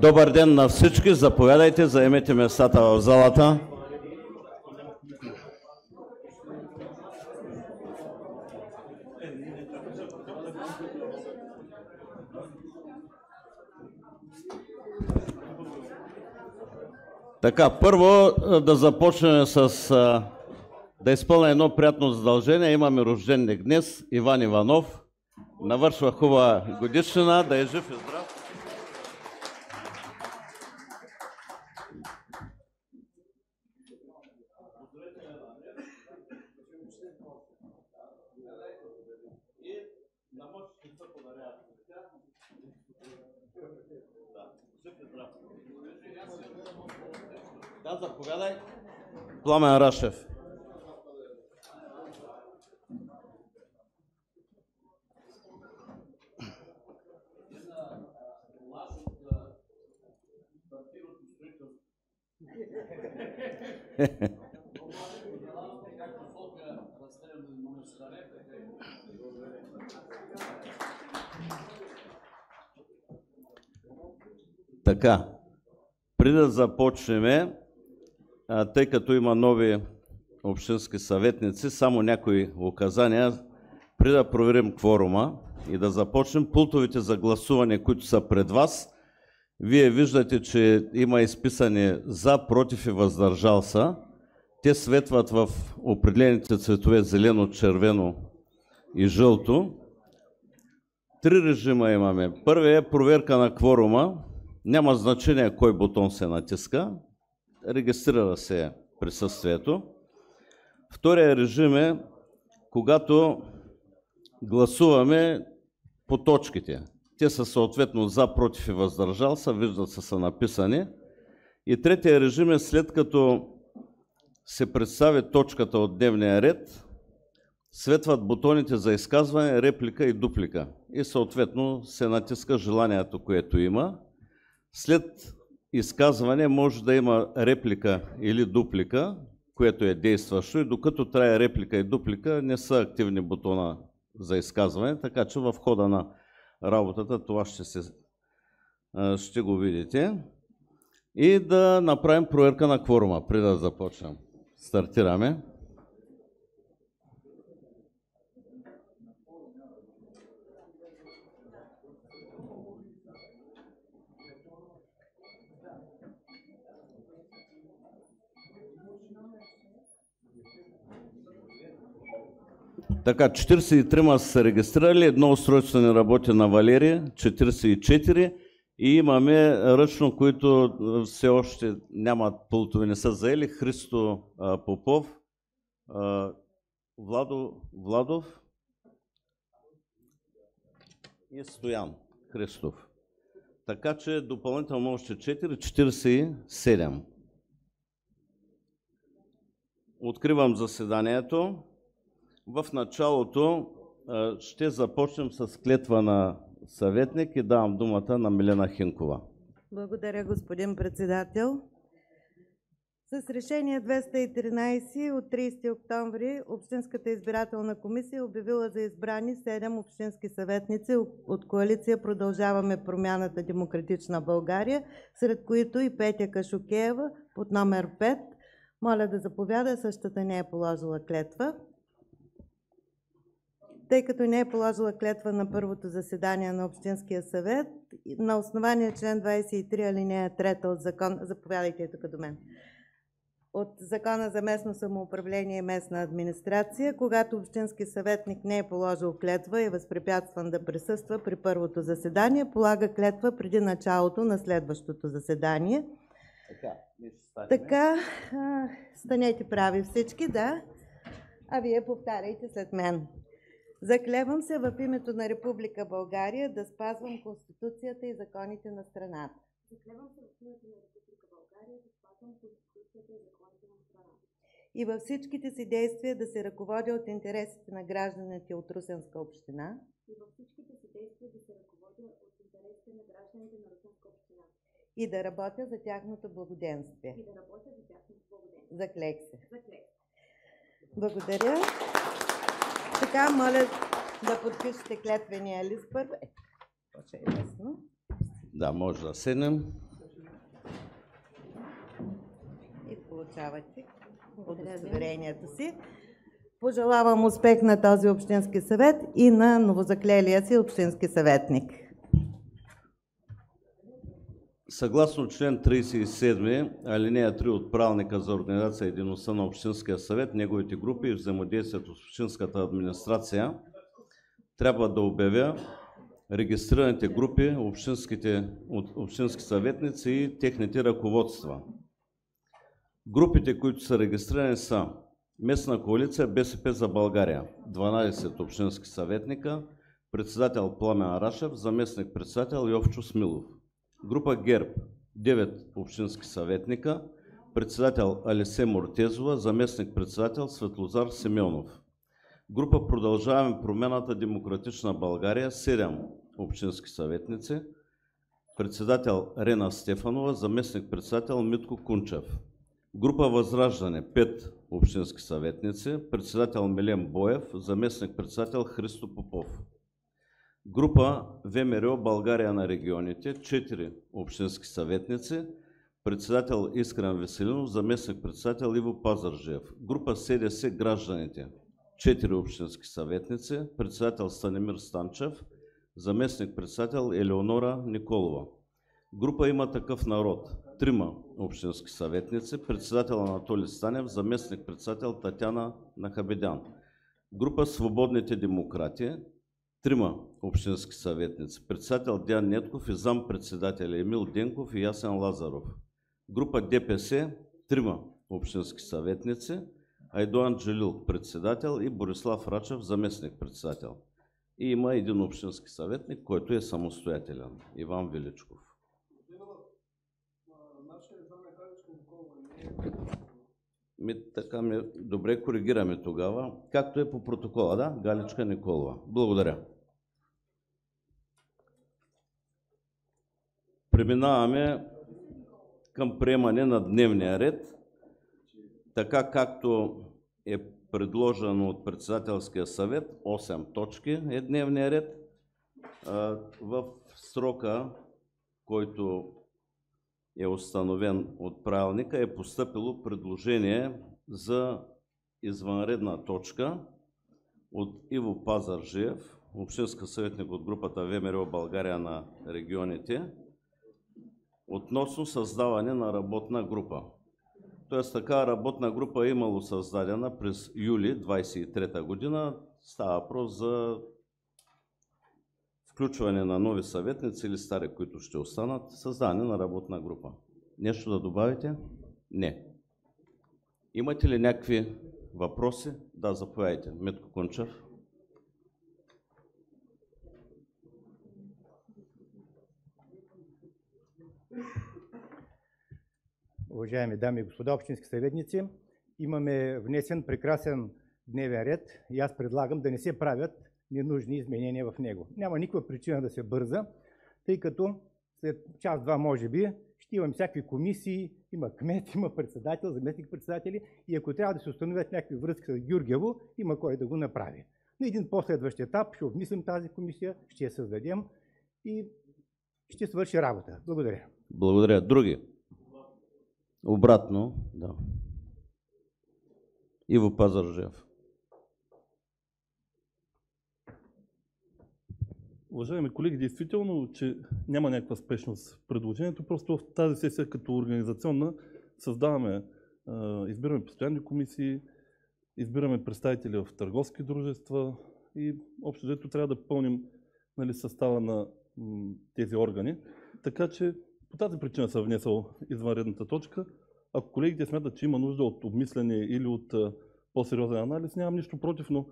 Добър ден на всички, заповядайте, заемете местата в залата. Така, първо да започнем да изпълня едно приятно задължение. Имаме рожденник днес, Иван Иванов. Навършва хубава годишнина, да е жив и здрав. Да, заповядай. Пламен Рашев. Така, преди да започнем, тъй като има нови общински съветници, само някои указания, преди да проверим кворума и да започнем. Пултовете за гласуване, които са пред вас, вие виждате, че има изписани за, против и въздържал са. Те светват в определените цветове зелено, червено и жълто. Три режима имаме. Първият е проверка на кворума. Няма значение кой бутон се натиска. Регистрира се присъствието. Втория режим е когато гласуваме по точките. Те са съответно за, против и въздържал са, виждат се, са написани. И третия режим е след като се представи точката от дневния ред, светват бутоните за изказване, реплика и дуплика. И съответно се натиска желанието, което има. След изказване може да има реплика или дуплика, което е действащо, и докато трае реплика и дуплика не са активни бутона за изказване, така че в хода на работата това ще го видите. И да направим проверка на кворума, преди да започнем. Стартираме. Така, 43 са се регистрирали, едно устройство не работи на Валерия, 44, и имаме ръчно, които все още нямат пултове, не са заели. Христо Попов, Владов и Стоян Христов. Така че допълнително още 4, 47. Откривам заседанието. В началото ще започнем с клетва на съветник и давам думата на Милена Хинкова. Благодаря, господин председател. С решение 213 от 30 октомври Общинската избирателна комисия е обявила за избрани 7 общински съветници от коалиция Продължаваме промяната Демократична България, сред които и Петя Кашукеева под номер 5. Моля да заповяда, същата не е положила клетва. Тъй като не е положила клетва на първото заседание на Общинския съвет, на основание член 23 алинея 3 от закон, заповядайте тук до мен, от Закона за местно самоуправление и местна администрация, когато общински съветник не е положил клетва и е възпрепятстван да присъства при първото заседание, полага клетва преди началото на следващото заседание. Така, станете прави всички, да, а вие повтаряйте след мен. Заклевам се в името на Република България да спазвам Конституцията и законите на страната. Заклевам се в името на Република България да спазвам Конституцията и законите на страната. И във всичките си действия да се ръководя от интересите на гражданите от Русенска община. И във всичките си действия да се ръководя от интересите на гражданите на Русенска община. И да работя за тяхното благоденствие. И да работя за тяхното благоденствие. Заклех се. Заклех. Благодаря. Така, моля да подпишете клетвения лист първо. Това ще е лесно. Да, може да седнем. получавате удостоверението си. Пожелавам успех на този общински съвет и на новозаклелия си общински съветник. Съгласно член 37, алинея 3 от Правилника за организация и дейността на Общинския съвет, неговите групи и взаимодействието с общинската администрация, трябва да обявя регистрираните групи, общински съветници и техните ръководства. Групите, които са регистрирани, са Местна коалиция БСП за България, 12 общински съветника, председател Пламен Рашев, заместник-председател Йовчо Смилов. Група ГЕРБ, 9 общински съветника, председател Алисе Мортезова, заместник-председател Светлозар Симеонов. Група Продължаваме промяната Демократична България, 7 общински съветници, председател Рена Стефанова, заместник-председател Митко Кунчев. Група Възраждане, 5 общински съветници, председател Милен Боев, заместник-председател Христо Попов. Група ВМРО България на регионите, 4 общински съветници, председател Искрен Веселинов, заместник-председател Иво Пазарджиев. Група СДС Гражданите, 4 общински съветници, председател Станимир Станчев, заместник-председател Елеонора Николова. Група Има такъв народ, 3 общински съветници, председател Анатолий Станев, заместник-председател Татяна Нахабедян. Група Свободните демократи, 3 общински съветници, председател Диан Нетков и зам-председатели Емил Денков и Ясен Лазаров. Група ДПС, 3 общински съветници, Айдоан Джилил председател и Борислав Рачев заместник-председател. И има 1 общински съветник, който е самостоятелен, Иван Величков. Добре, коригираме тогава. Както е по протокола, да? Галичка Николова. Благодаря. Преминаваме към приемане на дневния ред, така както е предложено от Председателския съвет. 8 точки е дневния ред. В срока, който е установен от правилника, е постъпило предложение за извънредна точка от Иво Пазарджиев, общински съветник от групата ВМРО България на регионите, относно създаване на работна група. Тоест така работна група е имало създадена през юли 23 година. Става въпрос за включване на нови съветници или стари, които ще останат, създаване на работна група. Нещо да добавите? Не. Имате ли някакви въпроси? Да, заповядайте. Митко Кунчев. Уважаеми дами и господа общински съветници, имаме внесен прекрасен дневен ред и аз предлагам да не се правят ненужни изменения в него. Няма никаква причина да се бърза, тъй като след час-два може би ще имаме всякакви комисии, има кмет, има председател, заместник-председатели и ако трябва да се установят някакви връзки с Гюргево, има кой да го направи. На един последващ етап ще обмислим тази комисия, ще я създадем и ще свърши работа. Благодаря. Благодаря. Други? Обратно, да. Иво Пазарджиев. Уважаеми колеги, действително, че няма някаква спешност в предложението, просто в тази сесия като организационна създаваме, избираме постоянни комисии, избираме представители в търговски дружества и общо взето трябва да попълним, нали, състава на тези органи. Така че по тази причина съм внесъл извънредната точка. Ако колегите смятат, че има нужда от обмислене или от по-сериозен анализ, нямам нищо против, но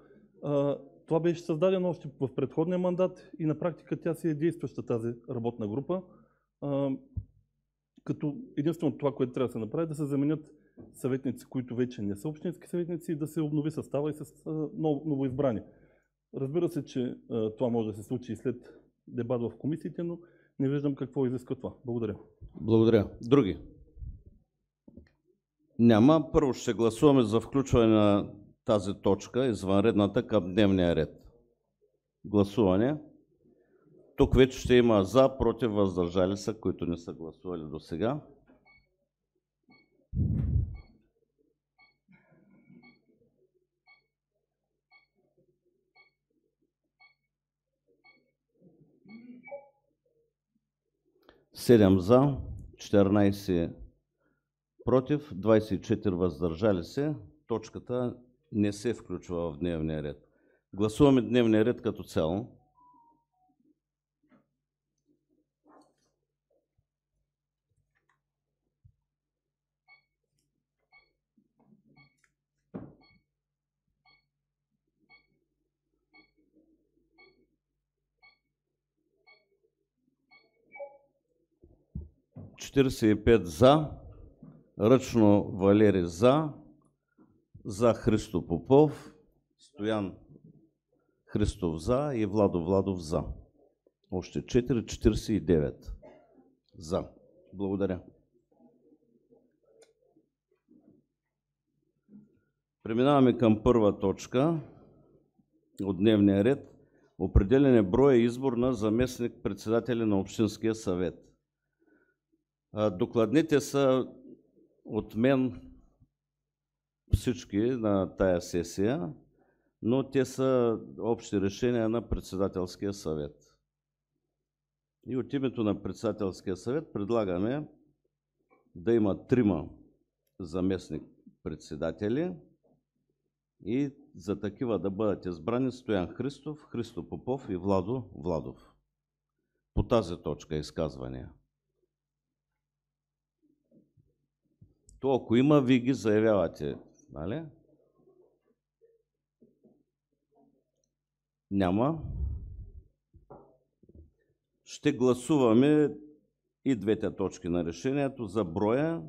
това беше създадено още в предходния мандат и на практика тя си е действаща тази работна група. Като единствено това, което трябва да се направи, да се заменят съветници, които вече не са общински съветници и да се обнови състава и с новоизбрани. Разбира се, че това може да се случи и след дебат в комисиите, но не виждам какво изисква това. Благодаря. Благодаря. Други? Няма. Първо ще гласуваме за включване на тази точка, извънредната, към дневния ред. Гласуване. Тук вече ще има за, против, въздържали се, които не са гласували до сега. 7 за, 14 против, 24 въздържали се. Точката не се включва в дневния ред. Гласуваме дневния ред като цяло. „45 за, ръчно Валери за Христо Попов, Стоян Христов за и Владо Владов за. Още 4, 49 за. Благодаря. Преминаваме към първа точка от дневния ред. Определяне броя и избор на заместник-председатели на Общинския съвет. Докладните са от мен всички на тая сесия, но те са общи решения на Председателския съвет. И от името на Председателския съвет предлагаме да има 3 заместник-председатели и за такива да бъдат избрани Стоян Христов, Христо Попов и Владо Владов. По тази точка изказвания. То ако има, вие ги заявявате, нали? Няма. Ще гласуваме и двете точки на решението за броя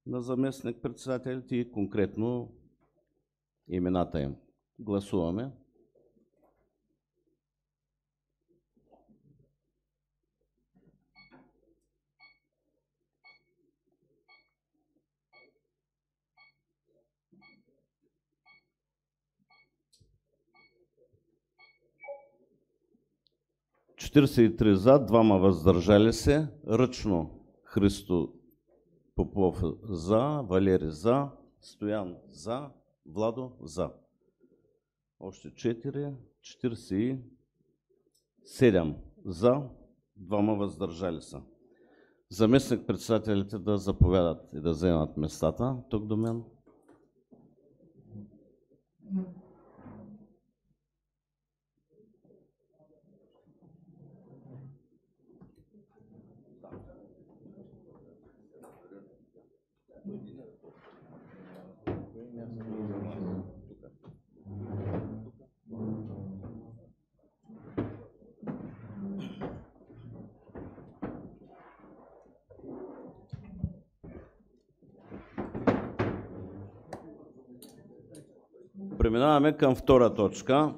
на заместник-председателите и конкретно имената им. Гласуваме. „43 за, 2 въздържали се, ръчно Христо Попов за, Валери за, Стоян за, Владо за. Още 4, 47 за, 2 въздържали се. Заместник-председателите да заповядат и да вземат местата тук до мен. Преминаваме към втора точка.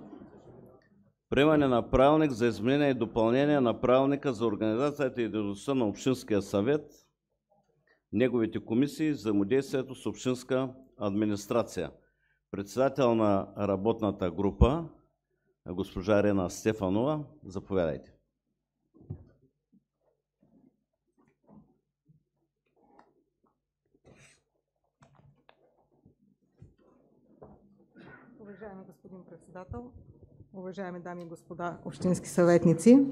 Приемане на правилник за изменение и допълнение на правилника за организацията и дейността на Общинския съвет, неговите комисии и взаимодействието с общинска администрация. Председател на работната група, госпожа Рена Стефанова, заповядайте. Уважаеми господин председател, уважаеми дами и господа общински съветници,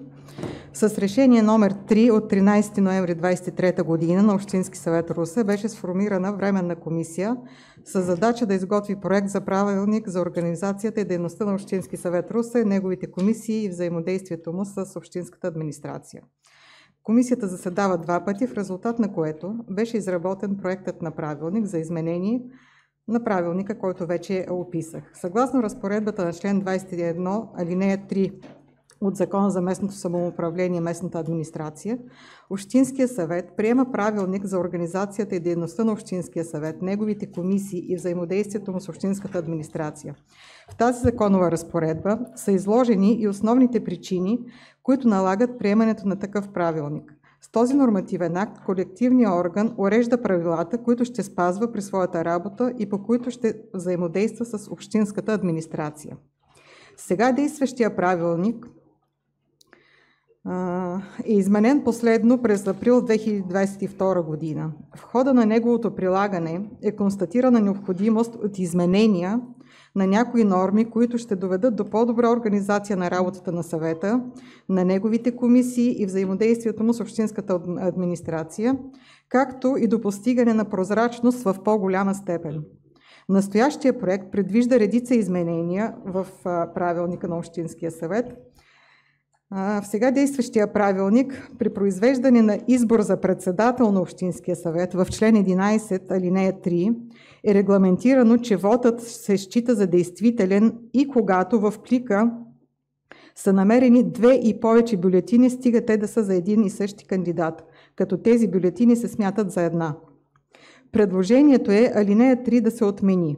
с решение номер 3 от 13 ноември 2023 година на Общински съвет Русе беше сформирана временна комисия с задача да изготви проект за правилник за организацията и дейността на Общински съвет Русе, неговите комисии и взаимодействието му с общинската администрация. Комисията заседава 2 пъти, в резултат на което беше изработен проектът на правилник за изменение на правилника, който вече описах. Съгласно разпоредбата на член 21, алинея 3 от Закона за местното самоуправление и местната администрация, Общинския съвет приема правилник за организацията и дейността на Общинския съвет, неговите комисии и взаимодействието му с общинската администрация. В тази законова разпоредба са изложени и основните причини, които налагат приемането на такъв правилник. С този нормативен акт колективният орган урежда правилата, които ще спазва при своята работа и по които ще взаимодейства с общинската администрация. Сега действащия правилник е изменен последно през април 2022 година. В хода на неговото прилагане е констатирана необходимост от изменения на някои норми, които ще доведат до по-добра организация на работата на съвета, на неговите комисии и взаимодействието му с общинската администрация, както и до постигане на прозрачност в по-голяма степен. Настоящия проект предвижда редица изменения в правилника на Общинския съвет. В сега действащия правилник при произвеждане на избор за председател на Общинския съвет в член 11, алинея 3 е регламентирано, че вотът се счита за действителен и когато в плика са намерени 2 и повече бюлетини, стига те да са за един и същи кандидат, като тези бюлетини се смятат за една. Предложението е алинея 3 да се отмени.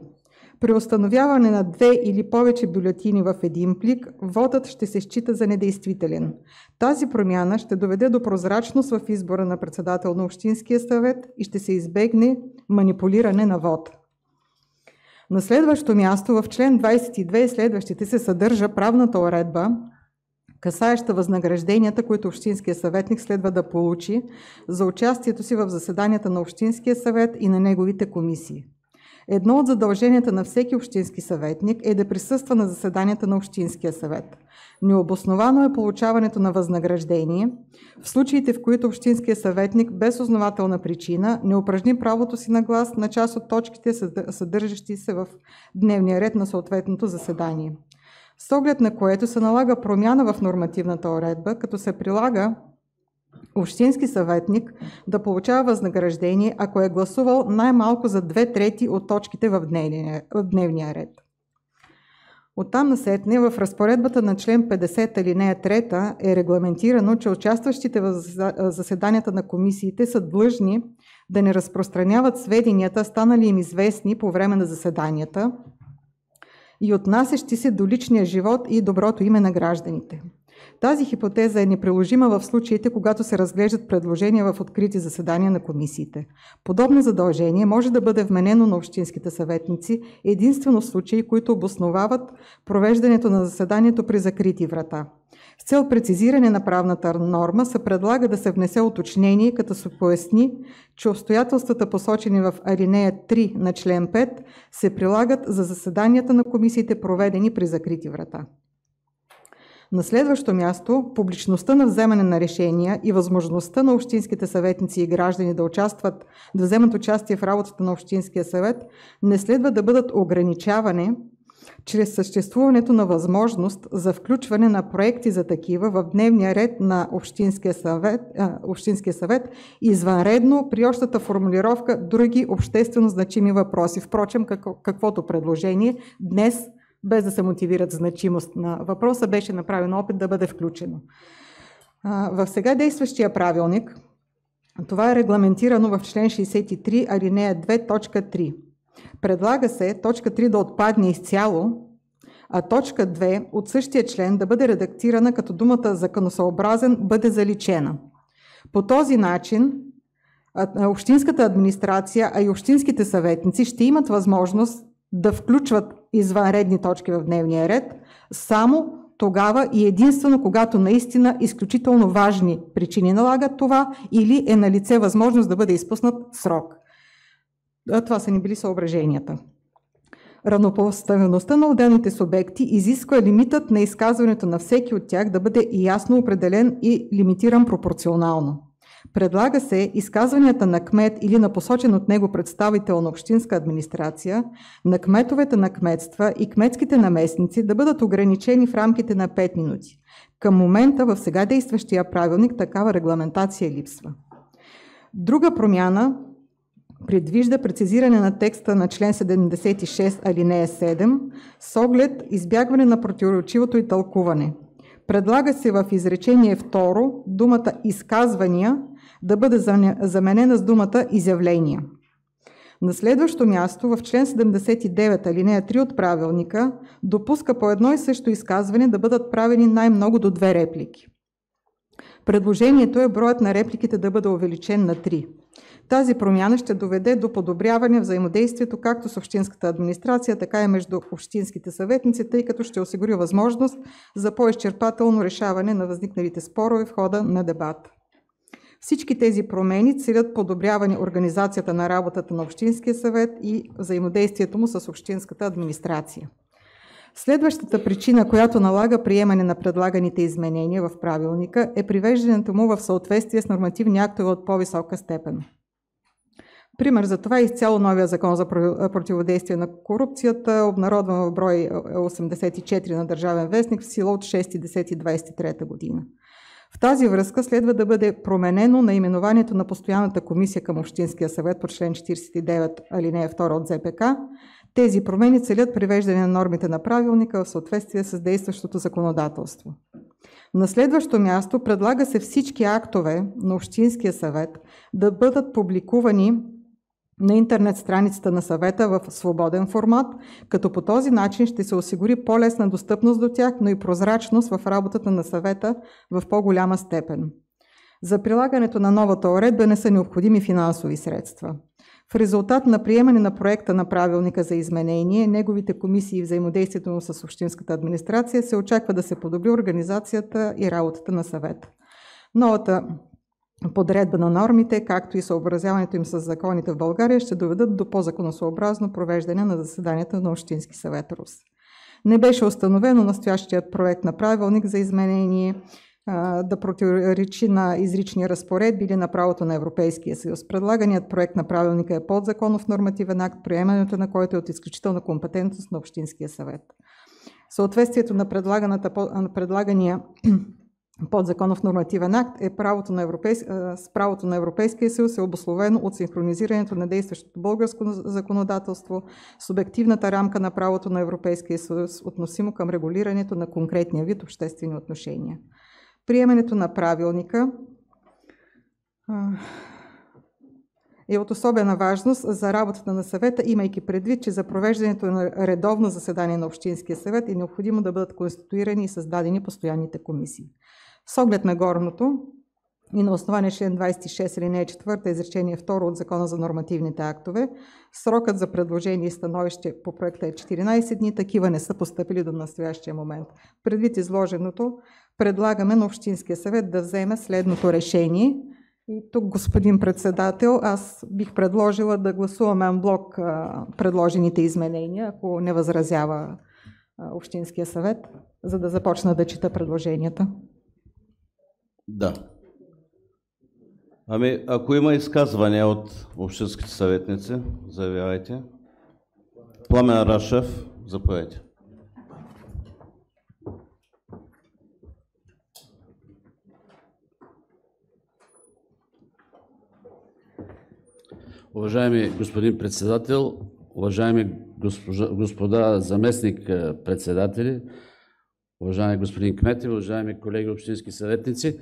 При установяване на 2 или повече бюлетини в един плик, вотът ще се счита за недействителен. Тази промяна ще доведе до прозрачност в избора на председател на Общинския съвет и ще се избегне манипулиране на вод. На следващо място в член 22 и следващите се съдържа правната уредба, касаеща възнагражденията, които Общинския съветник следва да получи за участието си в заседанията на Общинския съвет и на неговите комисии. Едно от задълженията на всеки общински съветник е да присъства на заседанията на Общинския съвет. Необосновано е получаването на възнаграждение в случаите, в които общинския съветник без основателна причина не упражни правото си на глас на част от точките, съдържащи се в дневния ред на съответното заседание. С оглед на което се налага промяна в нормативната уредба, като се прилага общински съветник да получава възнаграждение, ако е гласувал най-малко за 2/3 от точките в дневния ред. Оттам насетне в разпоредбата на член 50 алинея 3 е регламентирано, че участващите в заседанията на комисиите са длъжни да не разпространяват сведенията, станали им известни по време на заседанията и отнасящи се до личния живот и доброто име на гражданите. Тази хипотеза е неприложима в случаите, когато се разглеждат предложения в открити заседания на комисиите. Подобно задължение може да бъде вменено на общинските съветници единствено в случаи, които обосновават провеждането на заседанието при закрити врата. С цел прецизиране на правната норма се предлага да се внесе уточнение, като се поясни, че обстоятелствата, посочени в алинея 3 на член 5, се прилагат за заседанията на комисиите, проведени при закрити врата. На следващо място, публичността на вземане на решения и възможността на общинските съветници и граждани да вземат участие в работата на Общинския съвет не следва да бъдат ограничавани чрез съществуването на възможност за включване на проекти за такива в дневния ред на Общинския съвет извънредно при общата формулировка други обществено значими въпроси. Впрочем, каквото предложение днес, без да се мотивират значимост на въпроса, беше направен опит да бъде включено. В сега действащия правилник това е регламентирано в член 63, алинея 2, точка 3. Предлага се точка 3 да отпадне изцяло, а точка 2 от същия член да бъде редактирана, като думата законосъобразен бъде заличена. По този начин общинската администрация, а и общинските съветници ще имат възможност да включват извънредни точки в дневния ред само тогава и единствено, когато наистина изключително важни причини налагат това или е налице възможност да бъде изпуснат срок. Това са ни били съображенията. Равнопоставеността на отделните субекти изисква лимитът на изказването на всеки от тях да бъде ясно определен и лимитиран пропорционално. Предлага се изказванията на кмет или на посочен от него представител на общинска администрация, на кметовете на кметства и кметските наместници да бъдат ограничени в рамките на 5 минути. Към момента в сега действащия правилник такава регламентация липсва. Друга промяна предвижда прецизиране на текста на член 76, алинея 7, с оглед избягване на противоречивото й тълкуване. Предлага се в изречение 2 думата изказвания да бъде заменена с думата изявления. На следващо място в член 79, алинея 3 от правилника допуска по едно и също изказване да бъдат правени най-много до 2 реплики. Предложението е броят на репликите да бъде увеличен на 3. Тази промяна ще доведе до подобряване взаимодействието както с общинската администрация, така и между общинските съветници, тъй като ще осигури възможност за по-изчерпателно решаване на възникналите спорове в хода на дебат. Всички тези промени целят подобряване организацията на работата на Общинския съвет и взаимодействието му с общинската администрация. Следващата причина, която налага приемане на предлаганите изменения в правилника, е привеждането му в съответствие с нормативни актове от по-висока степен. Пример за това е изцяло новия закон за противодействие на корупцията, обнародван в брой 84 на Държавен вестник в сила от 6.10.23 година. В тази връзка следва да бъде променено наименованието на постоянната комисия към Общинския съвет по член 49, алинея 2 от ЗПК. Тези промени целят привеждане на нормите на правилника в съответствие с действащото законодателство. На следващо място предлага се всички актове на Общинския съвет да бъдат публикувани на интернет страницата на съвета в свободен формат, като по този начин ще се осигури по-лесна достъпност до тях, но и прозрачност в работата на съвета в по-голяма степен. За прилагането на новата уредба не са необходими финансови средства. В резултат на приемане на проекта на правилника за изменение, неговите комисии и взаимодействието му с общинската администрация се очаква да се подобри организацията и работата на съвета. Новата подредба на нормите, както и съобразяването им с законите в България, ще доведат до по-законосъобразно провеждане на заседанията на Общински съвет Русе. Не беше установено настоящият проект на правилник за изменение да противоречи на изрични разпоредби или на правото на Европейския съюз. Предлаганият проект на правилника е подзаконов нормативен акт, приемането на който е от изключителна компетентност на Общинския съвет. Съответствието на предлагания подзаконов нормативен акт с правото на Европейския съюз е обусловено от синхронизирането на действащото българско законодателство с обективната рамка на правото на Европейския съюз, относимо към регулирането на конкретния вид обществени отношения. Приемането на правилника е от особена важност за работата на съвета, имайки предвид, че за провеждането на редовно заседание на Общинския съвет е необходимо да бъдат конституирани и създадени постоянните комисии. С оглед на горното и на основание член 26, алинея 4, изречение 2 от Закона за нормативните актове, срокът за предложение и становище по проекта е 14 дни, такива не са постъпили до настоящия момент. Предвид изложеното, предлагаме на Общинския съвет да вземе следното решение. И тук, господин председател, аз бих предложила да гласуваме анблок предложените изменения, ако не възразява Общинския съвет, за да започна да чета предложенията. Да. Ами, ако има изказвания от общинските съветници, заявявайте. Пламен Рашев, заповядайте. Уважаеми господин председател, уважаеми господа заместник председатели, уважаеми господин кмет и уважаеми колеги общински съветници,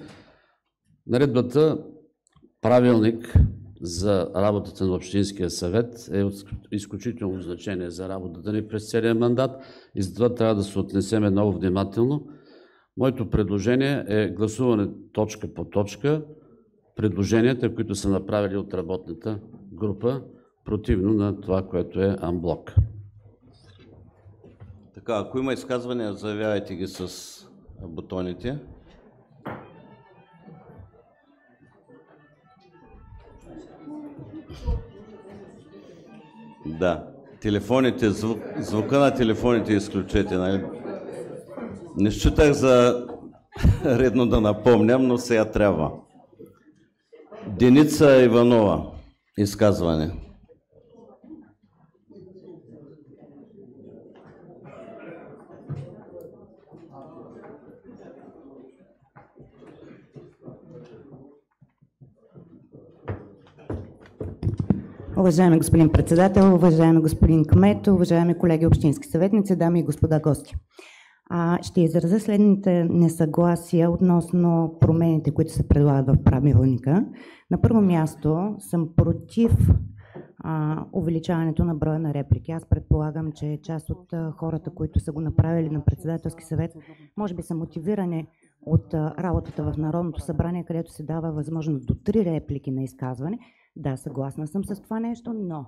наредбата правилник за работата на Общинския съвет е от изключително значение за работата ни през целия мандат и затова трябва да се отнесеме много внимателно. Моето предложение е гласуване точка по точка предложенията, които са направили от работната група, противно на това, което е анблок. Така, ако има изказвания, заявявайте ги с бутоните. Да, телефоните, звука на телефоните изключете, нали? Не считах за редно да напомням, но сега трябва. Деница Иванова, изказване. Уважаеми господин председател, уважаеми господин кмет, уважаеми колеги общински съветници, дами и господа гости. Ще изразя следните несъгласия относно промените, които се предлагат в правилника. На първо място съм против увеличаването на броя на реплики. Аз предполагам, че част от хората, които са го направили на председателски съвет, може би са мотивирани от работата в Народното събрание, където се дава възможност до 3 реплики на изказване. Да, съгласна съм с това нещо, но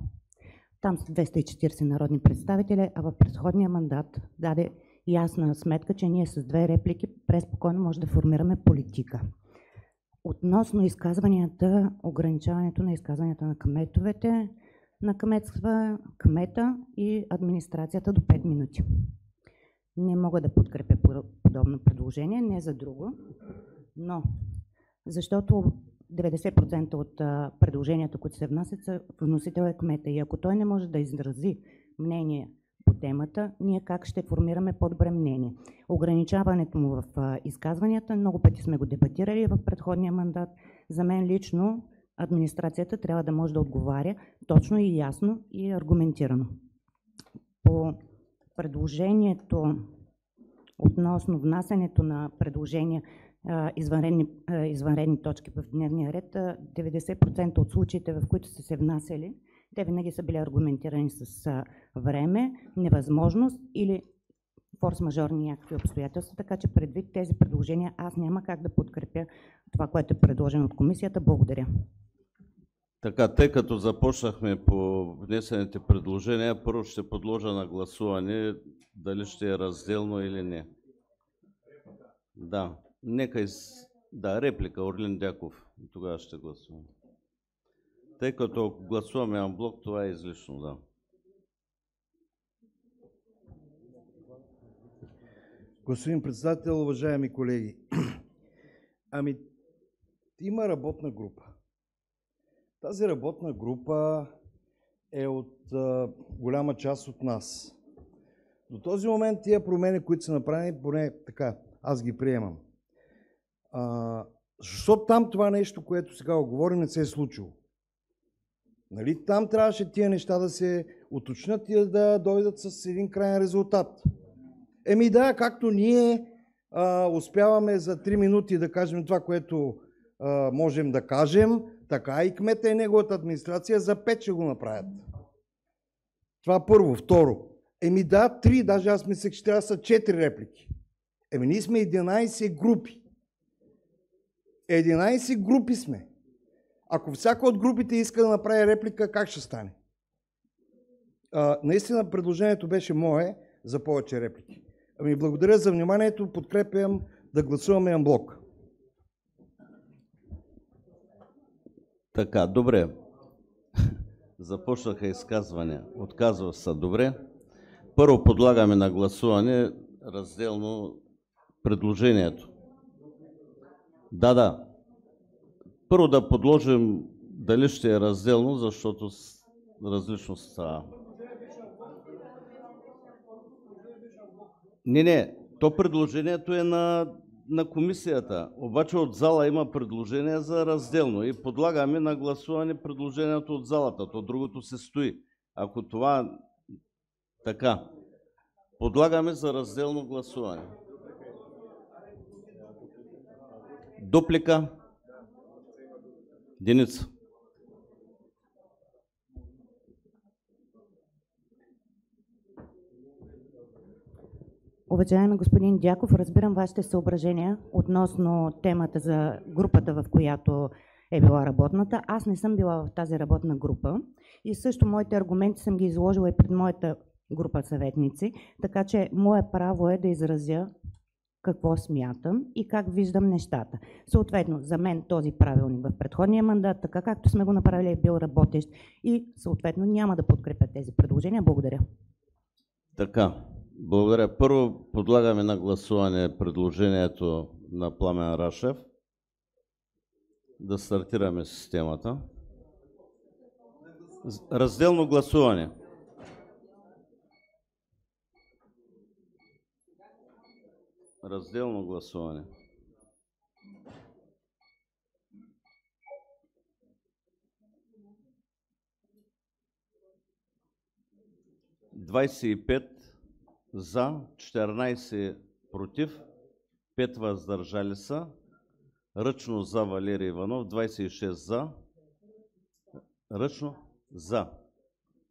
там са 240 народни представители, а в предходния мандат даде ясна сметка, че ние с 2 реплики преспокойно може да формираме политика. Относно изказванията, ограничаването на изказванията на кметовете, на кмета и администрацията до 5 минути. Не мога да подкрепя подобно предложение, не за друго, но защото 90% от предложенията, които се внасят, вносител е кмета. И ако той не може да изрази мнение по темата, ние как ще формираме по-добре мнение? Ограничаването му в изказванията, много пъти сме го дебатирали в предходния мандат. За мен лично администрацията трябва да може да отговаря точно и ясно и аргументирано. По предложението относно внасянето на предложения, извънредни точки в дневния ред, 90% от случаите, в които са се внасяли, те винаги са били аргументирани с време, невъзможност или форс-мажорни някакви обстоятелства, така че предвид тези предложения аз няма как да подкрепя това, което е предложено от комисията. Благодаря. Така, тъй като започнахме по внесените предложения, първо ще подложа на гласуване дали ще е разделно или не. Да, реплика, Орлин Дяков. Тогава ще гласувам. Тъй като гласуваме анблок, това е излишно, да. Господин председател, уважаеми колеги, има работна група. Тази работна група е от голяма част от нас. До този момент тия промени, които са направени, поне така, аз ги приемам. Защото там това нещо, което сега говорим, не се е случило. Нали? Там трябваше тия неща да се уточнят и да дойдат с един крайен резултат. Да, както ние успяваме за 3 минути да кажем това, което можем да кажем, така и кмета и неговата администрация за 5 ще го направят. Това първо. Второ. Да, 3, даже аз мислех, че трябва да са 4 реплики. Ние сме 11 групи. 11 групи сме. Ако всяка от групите иска да направи реплика, как ще стане? Наистина предложението беше мое за повече реплики. Благодаря за вниманието, подкрепям да гласуваме анблок. Така, добре. Започнаха изказвания. Отказва се, добре. Първо подлагаме на гласуване разделно предложението. Да. Първо да подложим дали ще е разделно, защото различно става. Не, то предложението е на комисията. Обаче от зала има предложение за разделно и подлагаме на гласуване предложението от залата. То другото се стои. Ако това така, подлагаме за разделно гласуване. Дуплика. Деница. Уважаеми господин Дяков, разбирам вашите съображения относно темата за групата, в която е била работната. Аз не съм била в тази работна група и също моите аргументи съм ги изложила и пред моята група съветници, така че мое право е да изразя какво смятам и как виждам нещата. Съответно, за мен този правилник в предходния мандат, така както сме го направили, е бил работещ и съответно няма да подкрепя тези предложения. Благодаря. Така, благодаря. Първо подлагаме на гласуване предложението на Пламен Рашев. Да стартираме системата. Разделно гласуване. Разделно гласуване. Двадесет и 5 за, 14 против, 5 въздържали са. Ръчно за Валерий Иванов, 26 за. Ръчно за.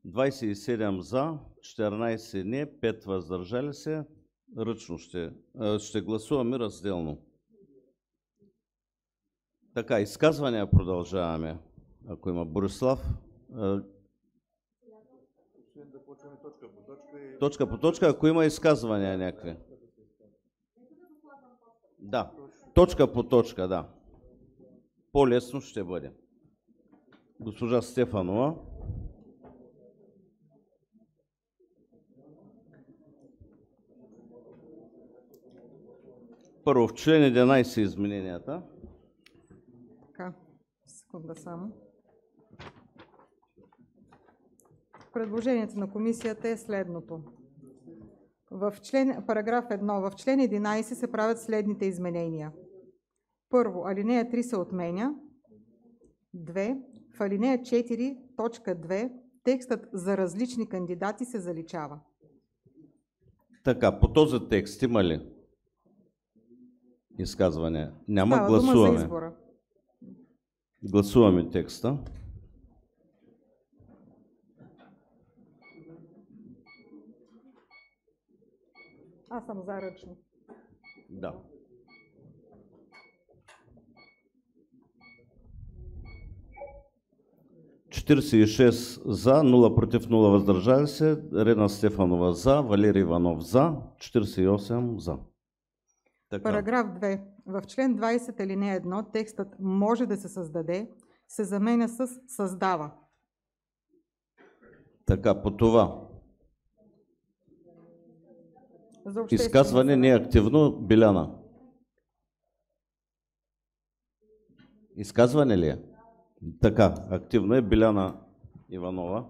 27 за, 14 не, 5 въздържали се. Ръчно ще гласуваме разделно. Така, изказвания продължаваме. Ако има Борислав. Точка по точка, ако има изказвания някакви. Да, точка по точка, да. По-лесно ще бъде. Госпожа Стефанова. Първо, в член 11 измененията. Така, секунда само. Предложението на комисията е следното. Параграф 1. В член 11 се правят следните изменения. Първо, алинея 3 се отменя. 2. В алинея 4, точка 2, текстът за различни кандидати се заличава. Така, по този текст има ли изказване? Няма. Става дума Гласуваме. за избора. Гласуваме текста. Аз съм за ръчно. Да. „46 за, 0 против, 0 въздържали се. Рена Стефанова за, Валери Иванов за, 48 за. Така. Параграф 2. В член 20 алинея 1 текстът „може да се създаде“ се заменя с „създава“. Така, по това. За обществения Изказване съвет. не е активно. Биляна. Изказване ли е? Така, активно е Биляна Иванова.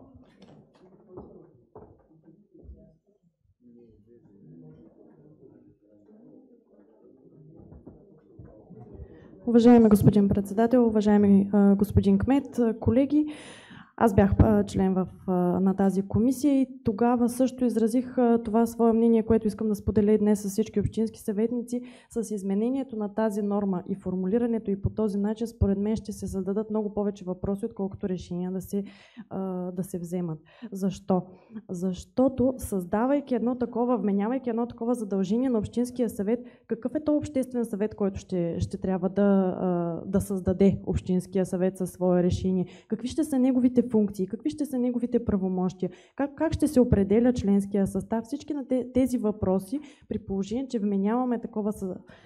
Уважаеми господин председател, уважаеми господин кмет, колеги, аз бях член на тази комисия и тогава също изразих това свое мнение, което искам да споделя и днес с всички общински съветници. С изменението на тази норма и формулирането и по този начин, според мен, ще се зададат много повече въпроси, отколкото решения да се вземат. Защо? Защото създавайки едно такова, вменявайки едно такова задължение на общинския съвет, какъв е то обществен съвет, който ще трябва да създаде общинския съвет със свое решение? Какви ще са неговите функции, какви ще са неговите правомощия, как ще се определя членския състав, всички на тези въпроси, при положение, че вменяваме такова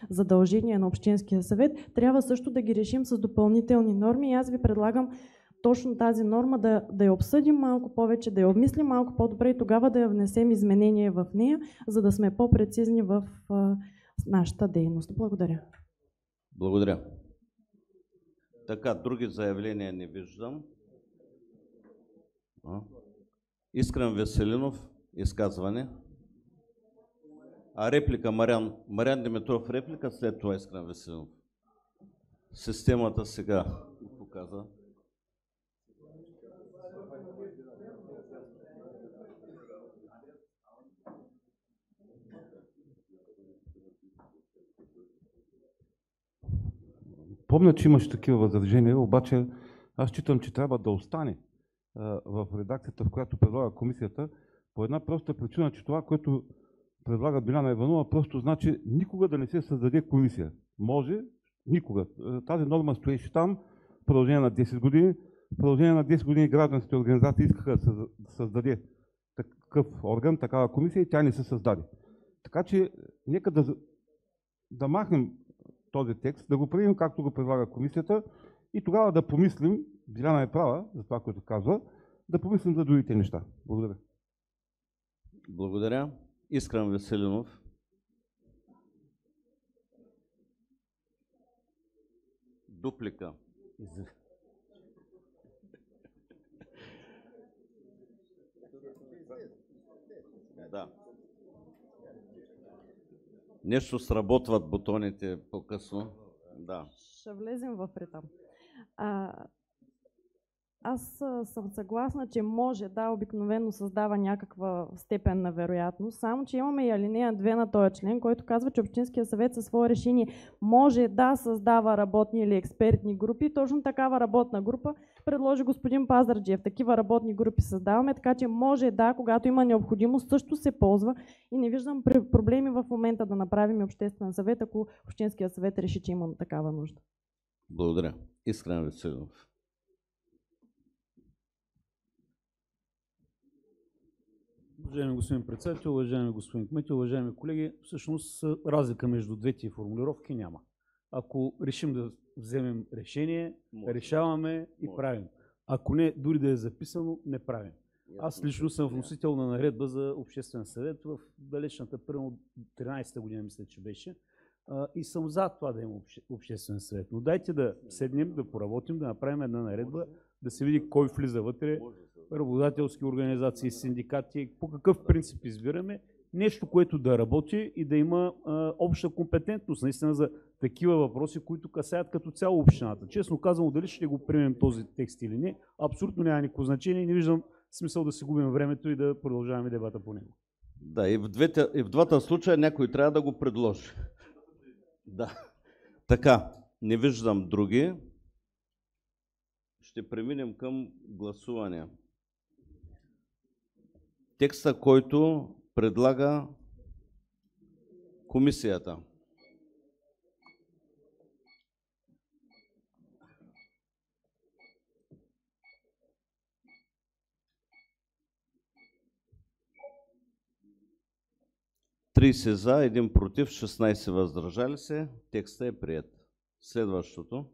задължение на общинския съвет, трябва също да ги решим с допълнителни норми и аз ви предлагам точно тази норма да я обсъдим малко повече, да я обмислим малко по-добре и тогава да я внесем изменения в нея, за да сме по-прецизни в нашата дейност. Благодаря. Благодаря. Така, други заявления не виждам. Искрен Веселинов, изказване. Реплика Мариан Димитров, реплика, след това Искрен Веселинов. Системата сега показа. Помня, че имаше такива възражения, обаче аз считам, че трябва да остане в редакцията, в която предлага комисията, по една проста причина, че това, което предлага Биляна Иванова, просто значи никога да не се създаде комисия. Може, никога. Тази норма стоеше там в продължение на 10 години. В продължение на 10 години гражданските организации искаха да създаде такъв орган, такава комисия и тя не се създаде. Така че нека да махнем този текст, да го приемем както го предлага комисията и тогава да помислим, Биляна е права за това, което казва, да помислим за другите неща. Благодаря. Благодаря. Искрен Веселинов. Дуплика. Да. Нещо сработват бутоните по-късно. Да. Ще влезем в ритъм. Аз съм съгласна, че може, да, обикновено създава някаква степен на вероятност, само че имаме и алинея 2 на този член, който казва, че Общинския съвет със свое решение може да създава работни или експертни групи. Точно такава работна група предложи господин Пазарджиев. Такива работни групи създаваме, така че може, да, когато има необходимост, също се ползва и не виждам проблеми в момента да направим обществен съвет, ако Общинския съвет реши, че има такава нужда. Благодаря. Искрен Веселинов. Уважаеми господин председател, уважаеми господин кмет, уважаеми колеги, всъщност разлика между двете формулировки няма. Ако решим да вземем решение, решаваме и правим. Ако не, дори да е записано, не правим. Аз лично съм вносител на наредба за обществен съвет в далечната, примерно 13-та година, мисля, че беше. и съм за това да има обществен съвет. Но дайте да седнем, да поработим, да направим една наредба, да се види кой влиза вътре, работодателски организации, синдикати, по какъв принцип избираме, нещо, което да работи и да има обща компетентност наистина за такива въпроси, които касаят като цяло общината. Честно казано, дали ще го приемем този текст или не, абсолютно няма никакво значение и не виждам смисъл да си губим времето и да продължаваме дебата по него. Да, и в двата случая някой трябва да го предложи. Да. Така, не виждам други. Ще преминем към гласуване. Текста, който предлага комисията. Тридесет за, 1 против, 16 въздържали се. Текстът е приет. Следващото.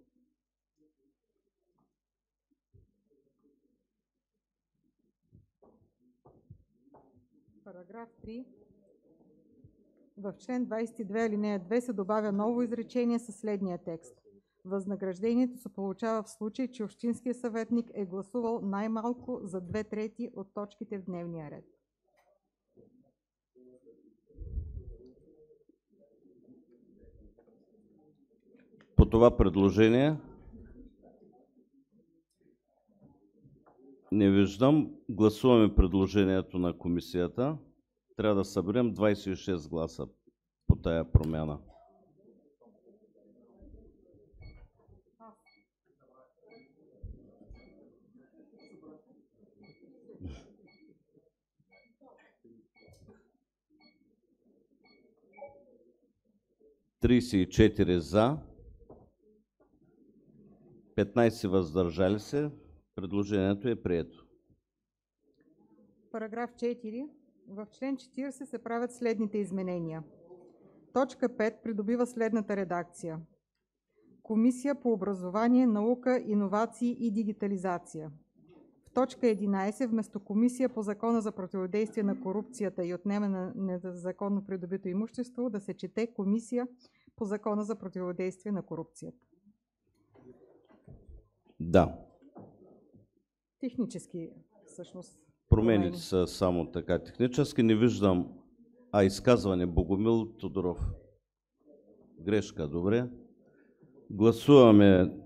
Параграф 3. В член 22 алинея 2 се добавя ново изречение със следния текст. Възнаграждението се получава в случай, че общинският съветник е гласувал най-малко за 2/3 от точките в дневния ред. По това предложение не виждам. Гласуваме предложението на комисията. Трябва да съберем 26 гласа по тая промяна. Тридесет и 4 за, 15 въздържали се. Предложението е прието. Параграф 4. В член 40 се правят следните изменения. Точка 5 придобива следната редакция. Комисия по образование, наука, иновации и дигитализация. В точка 11 вместо Комисия по Закона за противодействие на корупцията и отнемане на незаконно придобито имущество да се чете Комисия по Закона за противодействие на корупцията. Да. Технически всъщност. Промените са само така технически. Не виждам. Изказване. Богомил Тодоров. Грешка, добре. Гласуваме.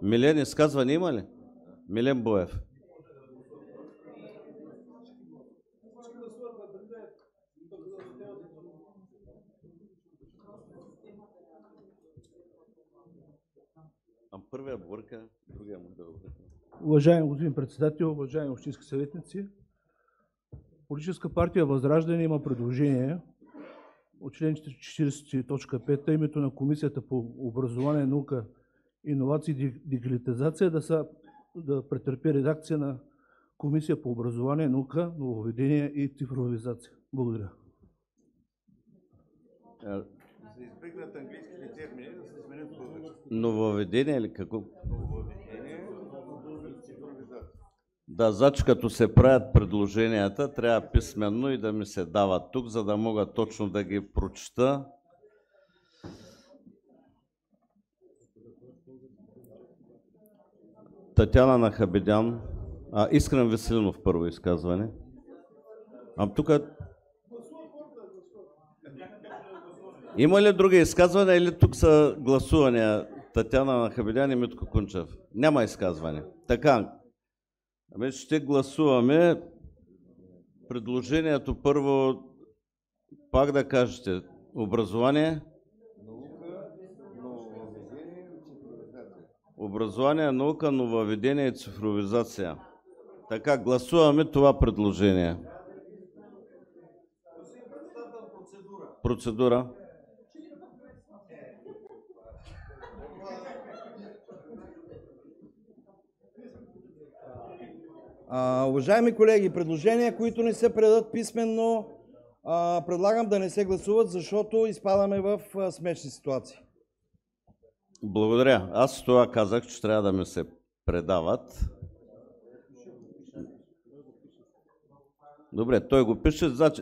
Милен, изказване има ли? Милен Боев. Първия бърка, другия му да бърка. Уважаеми господин председател, уважаеми общински съветници, Политическа партия Възраждане има предложение от член 40.5 името на Комисията по образование, наука, иновации и дигитализация да претърпи редакция на Комисия по образование, наука, нововведение и цифровизация. Благодаря. За избегнат английските термини да се сменят в български. Нововведение или какво? Да, значи като се правят предложенията, трябва писменно и да ми се дават тук, за да мога точно да ги прочета. Татяна Нахабедян. Искрен Веселинов първо изказване. Тук... Има ли други изказвания или тук са гласувания? Татяна Нахабедян и Митко Кунчев. Няма изказване. Така, ще гласуваме предложението първо, пак да кажете, образование, наука, нововведение и цифровизация. Така, гласуваме това предложение. Процедура. Уважаеми колеги, предложения, които не се предадат писменно, предлагам да не се гласуват, защото изпадаме в смешни ситуации. Благодаря. Аз това казах, че трябва да ми се предават. Добре, той го пише. Значи,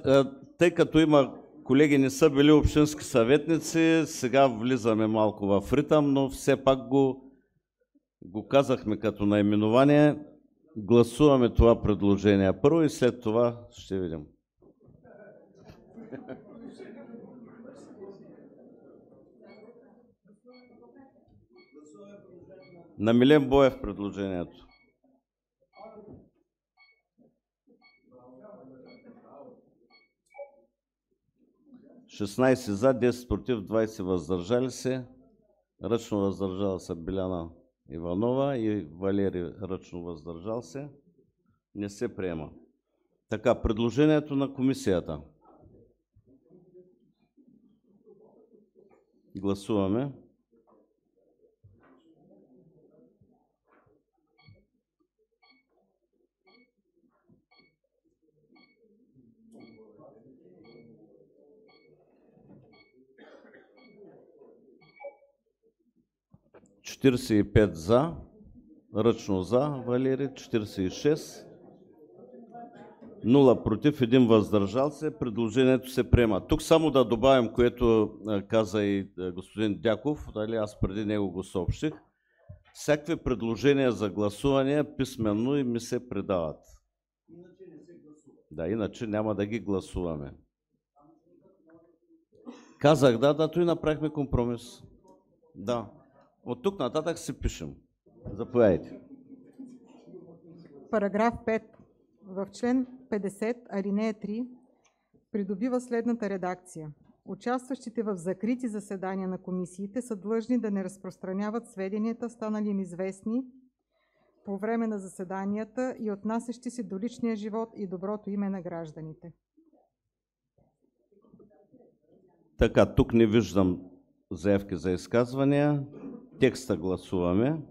тъй като има колеги не са били общински съветници, сега влизаме малко в ритъм, но все пак го казахме като наименование. Гласуваме това предложение първо и след това ще видим. На Милен Боев предложението. За, 10 против, 20 въздържали се. Ръчно въздържала се Биляна Иванова и Валери ръчно въздържал се. Не се приема. Така, предложението на комисията. Гласуваме. За, ръчно за, Валери, 46, 0 против, 1 въздържал се, предложението се приема. Тук само да добавим, което каза и господин Дяков, дали аз преди него го съобщих, всякакви предложения за гласуване писменно и ми се предават. Да, иначе няма да ги гласуваме. Казах да, той направихме компромис. Да. От тук нататък си пишем. Заповядайте. Параграф 5. В член 50, алинея 3 придобива следната редакция. Участващите в закрити заседания на комисиите са длъжни да не разпространяват сведенията, станали им известни по време на заседанията и отнасящи се до личния живот и доброто име на гражданите. Така, тук не виждам заявки за изказвания. Текста гласуваме.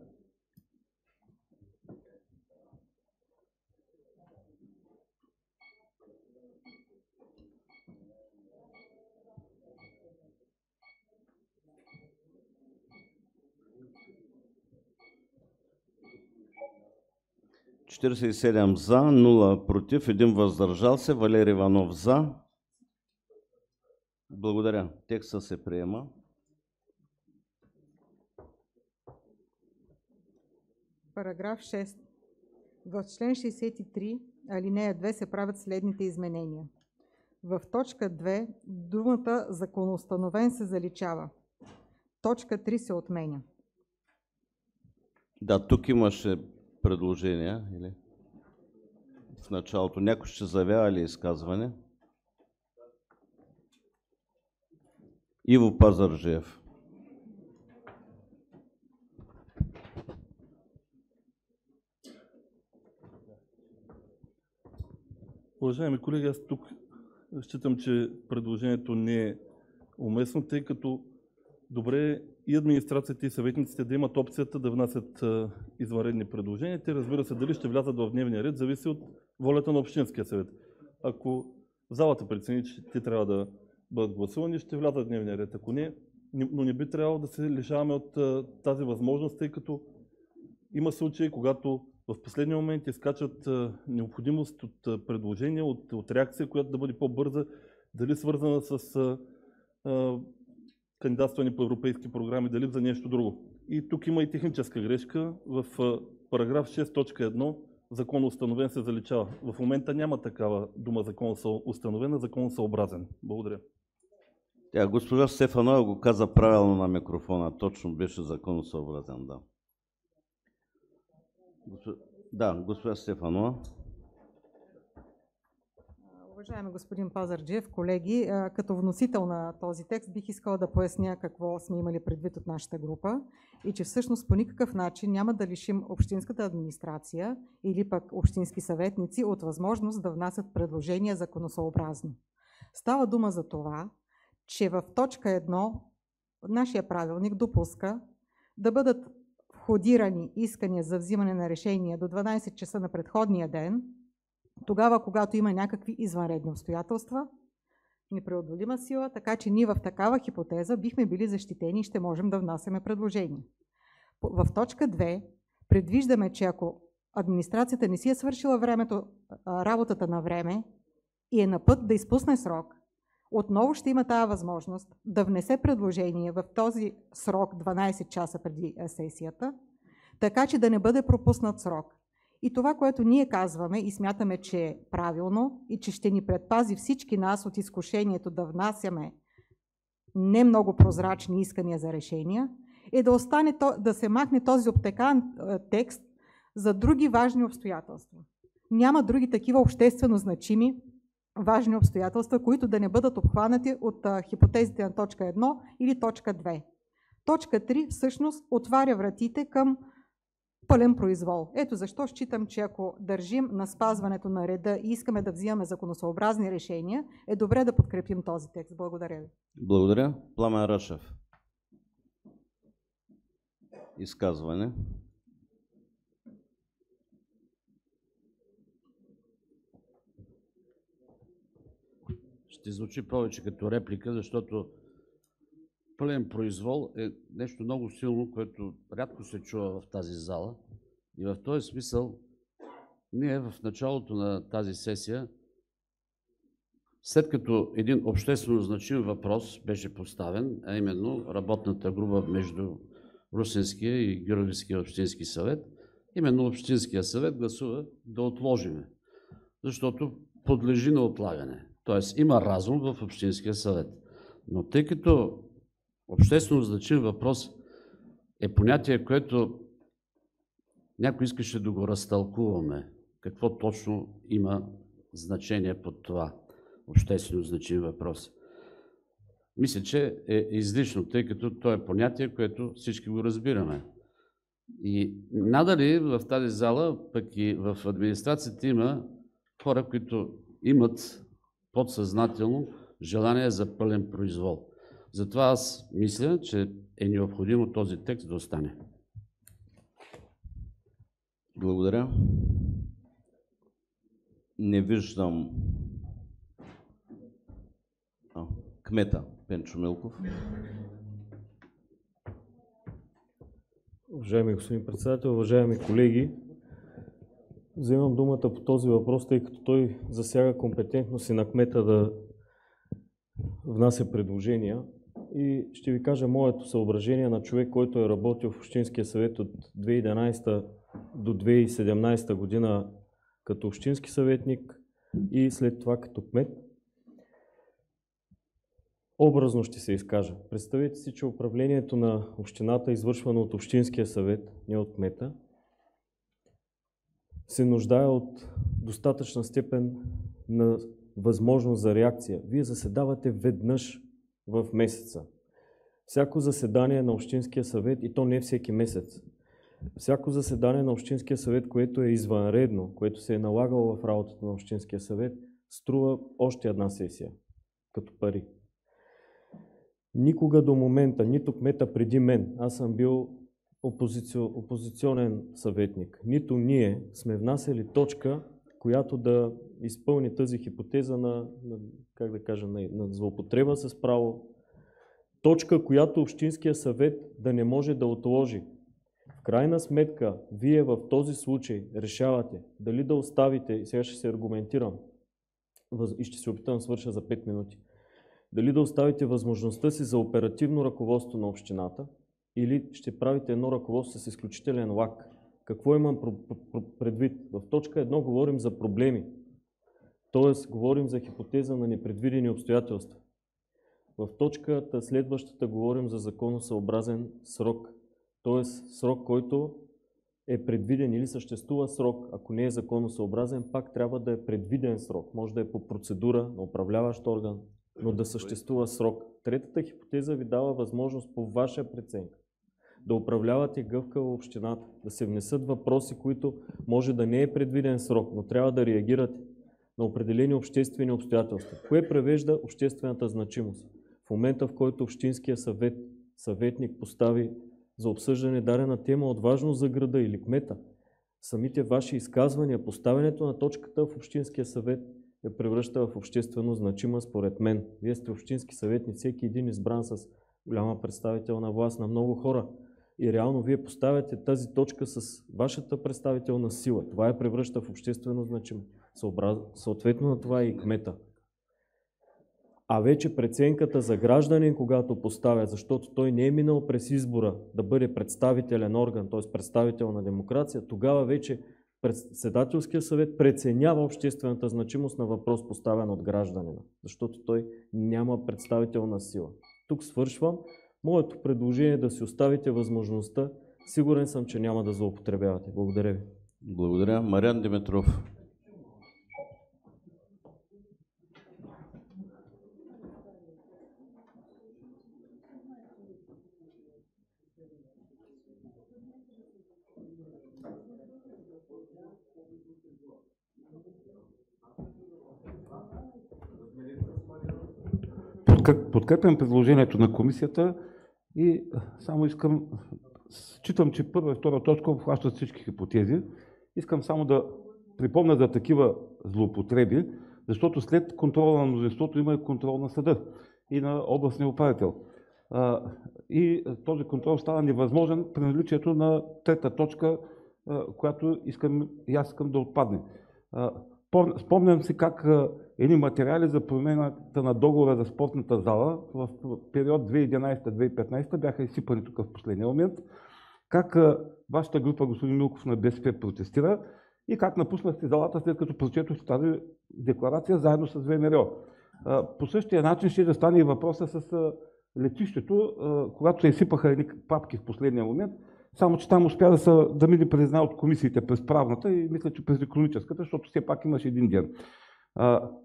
За, 0 против, 1 въздържал се. Валери Иванов за. Благодаря. Текста се приема. Параграф 6. В член 63, алинея 2 се правят следните изменения. В точка 2 думата законоустановен се заличава. Точка 3 се отменя. Да, тук имаше предложения. Или? В началото някой ще заявява ли изказване? Иво Пазарджиев. Уважаеми колеги, аз тук считам, че предложението не е уместно, тъй като добре и администрацията и съветниците да имат опцията да внасят извънредни предложения. Те, разбира се, дали ще влязат в дневния ред, зависи от волята на Общинския съвет. Ако залата прецени, че те трябва да бъдат гласувани, ще влязат в дневния ред. Ако не, но не би трябвало да се лишаваме от тази възможност, тъй като има случаи, когато в последния момент изкачат необходимост от предложения, от реакция, която да бъде по-бърза, дали свързана с кандидатстване по европейски програми, дали за нещо друго. И тук има и техническа грешка. В параграф 6.1 законоустановен се заличава. В момента няма такава дума законоустановена, законосъобразен. Благодаря. Госпожа Стефанова го каза правилно на микрофона. Точно беше законосъобразен, да. Да, госпожа Стефанова. Уважаеми господин Пазарджиев, колеги, като вносител на този текст бих искала да поясня какво сме имали предвид от нашата група и че всъщност по никакъв начин няма да лишим общинската администрация или пък общински съветници от възможност да внасят предложения законосъобразно. Става дума за това, че в точка 1 нашия правилник допуска да бъдат входирани искания за взимане на решения до 12 часа на предходния ден, тогава, когато има някакви извънредни обстоятелства, непреодолима сила, така че ние в такава хипотеза бихме били защитени и ще можем да внасяме предложения. В точка 2 предвиждаме, че ако администрацията не си е свършила работата на време и е на път да изпусне срок, отново ще има тази възможност да внесе предложение в този срок 12 часа преди сесията, така че да не бъде пропуснат срок. И това, което ние казваме и смятаме, че е правилно и че ще ни предпази всички нас от изкушението да внасяме не много прозрачни искания за решения, е да се махне този обтекан текст за други важни обстоятелства. Няма други такива обществено значими важни обстоятелства, които да не бъдат обхванати от хипотезите на точка 1 или точка 2. Точка 3 всъщност отваря вратите към пълен произвол. Ето защо считам, че ако държим на спазването на реда и искаме да взимаме законосъобразни решения, е добре да подкрепим този текст. Благодаря ви. Благодаря. Пламен Рашев. Изказване. Ще звучи повече като реплика, защото пълен произвол е нещо много силно, което рядко се чува в тази зала. И в този смисъл ние в началото на тази сесия, след като един обществено значим въпрос беше поставен, а именно работната група между Русенския и Георгиевския общински съвет, именно Общинския съвет гласува да отложиме, защото подлежи на отлагане. Тоест има разум в Общинския съвет. Но тъй като обществено значим въпрос е понятие, което някой искаше да го разтълкуваме, какво точно има значение под това обществено значим въпрос. Мисля, че е излишно, тъй като то е понятие, което всички го разбираме. И надали в тази зала, пък и в администрацията има хора, които имат подсъзнателно желание за пълен произвол. Затова аз мисля, че е необходимо този текст да остане. Благодаря. Не виждам кмета Пенчо Милков. Уважаеми господин председател, уважаеми колеги, вземам думата по този въпрос, тъй като той засяга компетентност и на кмета да внася предложения. И ще ви кажа моето съображение на човек, който е работил в Общинския съвет от 2011 до 2017 година като общински съветник и след това като кмет. Образно ще се изкажа. Представете си, че управлението на общината, извършвано от Общинския съвет, не от кмета, се нуждае от достатъчна степен на възможност за реакция. Вие заседавате веднъж в месеца. Всяко заседание на Общинския съвет, и то не всеки месец, всяко заседание на Общинския съвет, което е извънредно, което се е налагало в работата на Общинския съвет, струва още една сесия, като пари. Никога до момента, нито кмета преди мен, аз съм бил опозиционен съветник, нито ние сме внасяли точка, която да изпълни тази хипотеза на злоупотреба с право. Точка, която Общинския съвет да не може да отложи. В крайна сметка, вие в този случай решавате дали да оставите, и сега ще се аргументирам, и ще се опитам да свърша за 5 минути, дали да оставите възможността си за оперативно ръководство на общината, или ще правите едно ръководство с изключителен лак. Какво имам предвид? В точка 1 говорим за проблеми, т.е. говорим за хипотеза на непредвидени обстоятелства. В точката следващата говорим за законосъобразен срок, т.е. срок, който е предвиден или съществува срок, ако не е законосъобразен, пак трябва да е предвиден срок. Може да е по процедура на управляващ орган, но да съществува срок. Третата хипотеза ви дава възможност по ваша преценка да управлявате гъвкаво общината, да се внесат въпроси, които може да не е предвиден срок, но трябва да реагирате на определени обществени обстоятелства. Кое превежда обществената значимост? В момента, в който Общинския съветник постави за обсъждане дадена тема от важност за града или кмета, самите ваши изказвания, поставянето на точката в Общинския съвет я превръща в обществено значима според мен. Вие сте общински съветник, всеки един избран с голяма представителна власт на много хора. И реално вие поставяте тази точка с вашата представителна сила. Това я превръща в обществено значимо. Съответно на това и кмета. а вече преценката за гражданин, когато поставя, защото той не е минал през избора да бъде представителен орган, т.е. представител на демокрация, тогава вече председателския съвет преценява обществената значимост на въпрос, поставен от гражданина, защото той няма представителна сила. Тук свършвам. Моето предложение е да си оставите възможността. Сигурен съм, че няма да злоупотребявате. Благодаря ви. Благодаря. Мариан Димитров. Подкрепям предложението на комисията и само считам, че първа и втора точка обхващат всички хипотези. Искам само да припомня за такива злоупотреби, защото след контрола на мнозинството има и контрол на съда и на областния управител. И този контрол става невъзможен при наличието на трета точка, която аз искам да отпадне. Спомням си как едни материали за промената на договора за спортната зала в период 2011-2015 бяха изсипани тук в последния момент. Как вашата група, господин Милков на БСП, протестира и как напуснахте залата, след като прочетохте тази декларация заедно с ВМРО. По същия начин ще да стане и въпроса с летището, когато се изсипаха едни папки в последния момент, само че там успя да мине призна от комисиите през правната и мисля, че през икономическата, защото все пак имаше един ден.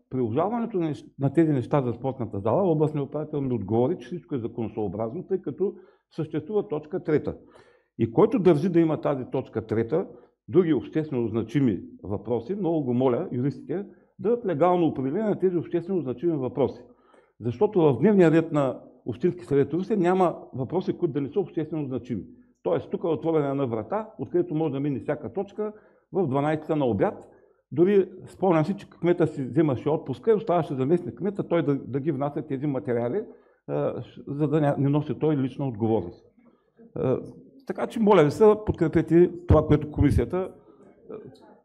При обжалването на тези неща за спортната зала, областният управител ми отговори, че всичко е законосъобразно, тъй като съществува точка трета. И който държи да има тази точка трета, други обществено значими въпроси, много го моля юристите да дадат легално определение на тези обществено значими въпроси. Защото в дневния ред на Общински съвет Русе няма въпроси, които да не са обществено значими. Тоест, тук е отворена на врата, откъдето може да мине всяка точка в 12 на обяд. Дори спомням си, че кмета си вземаше отпуска и оставаше заместник кмета, той да ги внася тези материали, за да не носи той лична отговорност. Така че, моля ви се, подкрепете това, което комисията.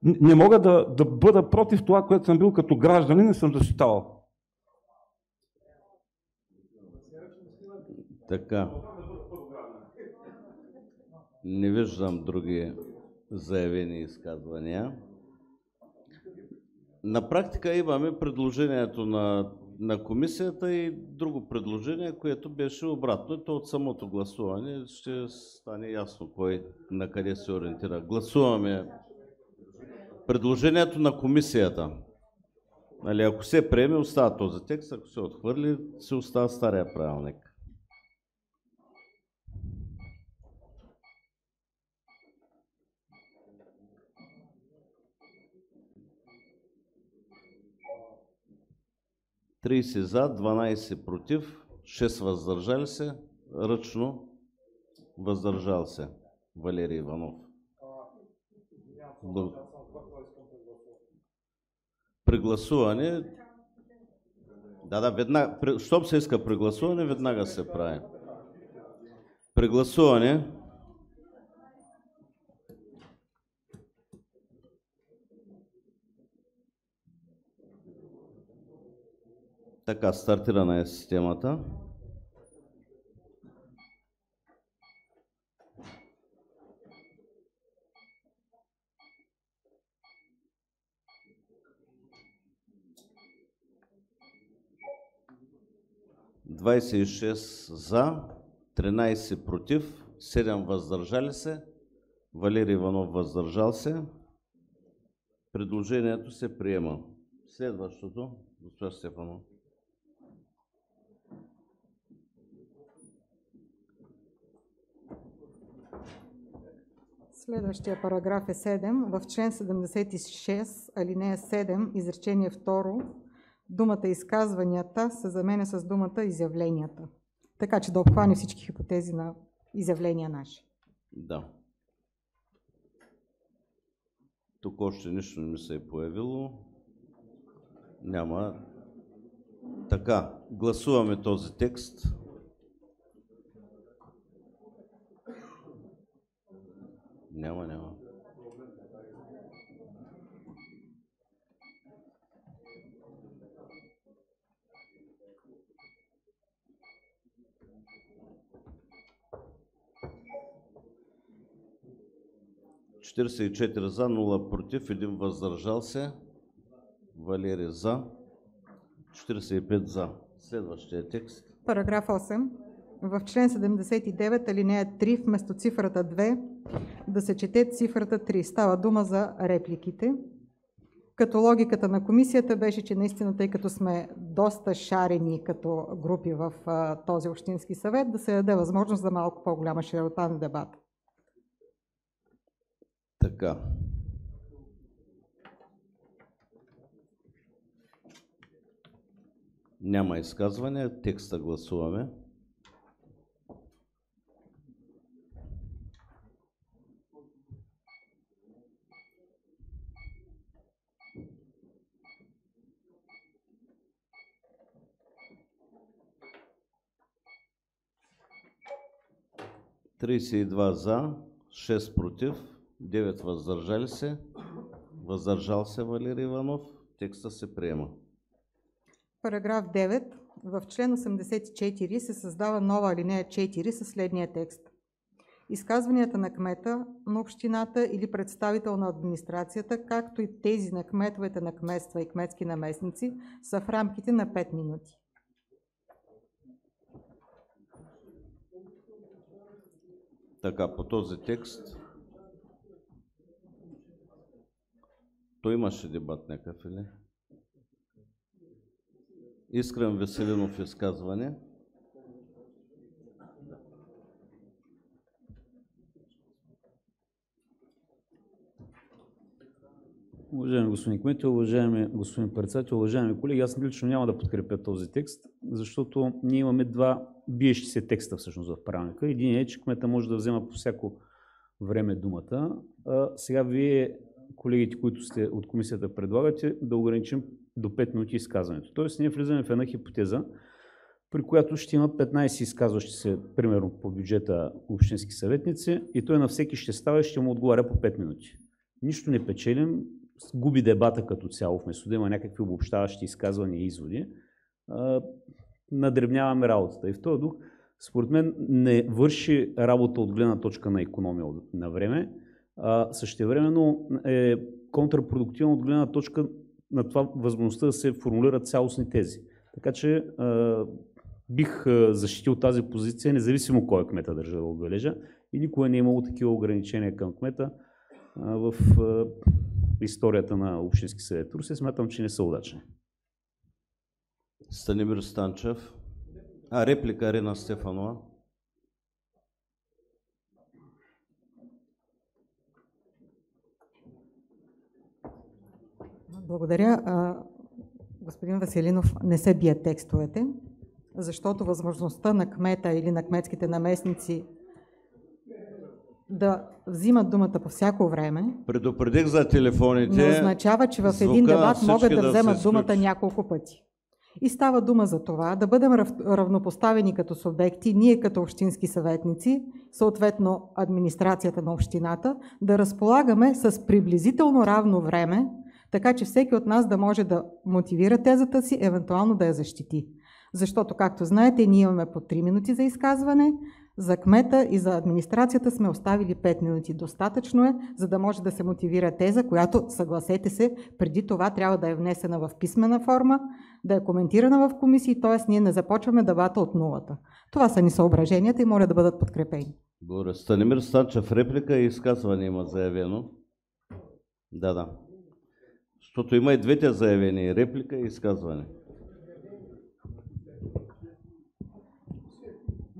Не мога да бъда против това, което съм бил като гражданин и съм защитавал. Така. Не виждам други заявени изказвания. На практика имаме предложението на комисията и друго предложение, което беше обратно. То от самото гласуване ще стане ясно кой на къде се ориентира. Гласуваме предложението на комисията. Нали, ако се приеме, остава този текст, ако се отхвърли, се остава стария правилник. (30 за, 12 против, 6 въздържали се), ръчно въздържал се Валери Иванов. При гласуване, веднага, щом се иска при гласуване, веднага се прави. При гласуване така, стартирана е системата. (26 за, 13 против, 7 въздържали се). Валери Иванов въздържал се. Предложението се приема. Следващото, госпожа Стефанова. Следващия параграф е 7. В член 76, алинея 7, изречение 2, думата изказванията се заменя с думата изявленията. Така че да обхване всички хипотези на изявления наши. Да. Тук още нищо не ми се е появило. Няма. Така, гласуваме този текст. Няма. 44 за, 0 против, 1 въздържал се. Валери за. 45 за. Следващия текст. Параграф 8. В член 79, алинея 3, вместо цифрата 2 да се чете цифрата 3. Става дума за репликите. Като логиката на комисията беше, че наистина, тъй като сме доста шарени като групи в този общински съвет, да се даде възможност за малко по-голяма широта на дебата. Така. Няма изказване. Текста гласуваме. Тридесет и два за, 6 против, 9 въздържали се. Въздържал се Валери Иванов. Текста се приема. Параграф 9. В член 84 се създава нова алинея 4 със следния текст. Изказванията на кмета на общината или представител на администрацията, както и тези на кметовете на кметства и кметски наместници, са в рамките на 5 минути. Така, по този текст. Той имаше дебат някакъв или? Искрен Веселинов изказване. Уважаеми господин Кметов, уважаеми господин председател, уважаеми колеги, аз лично няма да подкрепя този текст, защото ние имаме два биещи се текста всъщност в правилника. Един е, че кмета може да взема по всяко време думата. Сега вие, колегите, които сте от комисията, предлагате да ограничим до 5 минути изказването. Тоест ние влизаме в една хипотеза, при която ще има 15 изказващи се, примерно по бюджета общински съветници, и той на всеки ще става и ще му отговаря по 5 минути. Нищо не печелим, губи дебата като цяло, вместо да има някакви обобщаващи изказвания и изводи, надребняваме работата. И в този дух, според мен, не върши работа от гледна точка на икономия на време, същевременно е контрапродуктивно от гледна точка на това възможността да се формулират цялостни тези. Така че бих защитил тази позиция, независимо кой кмета държа да отбележа, и никога не е имало такива ограничения към кмета в историята на Общински съвет Русе. Смятам, че не са удачни. Станимир Станчев. Реплика Арина Стефанова. Благодаря. Господин Веселинов, не се бият текстовете, защото възможността на кмета или на кметските наместници да взимат думата по всяко време Предупредих за телефоните. не означава, че в един дебат могат да вземат думата няколко пъти. И става дума за това да бъдем равнопоставени като субекти, ние като общински съветници, съответно администрацията на общината, да разполагаме с приблизително равно време, така че всеки от нас да може да мотивира тезата си, евентуално да я защити. Защото, както знаете, ние имаме по 3 минути за изказване, за кмета и за администрацията сме оставили 5 минути. Достатъчно е, за да може да се мотивира теза, която, съгласете се, преди това трябва да е внесена в писмена форма, да е коментирана в комисии, т.е. ние не започваме дебата от нулата. Това са ни съображенията и моля да бъдат подкрепени. Благодаря. Станимир Станчев, реплика и изказване има заявено. Да. Защото има и двете заявени, реплика и изказване.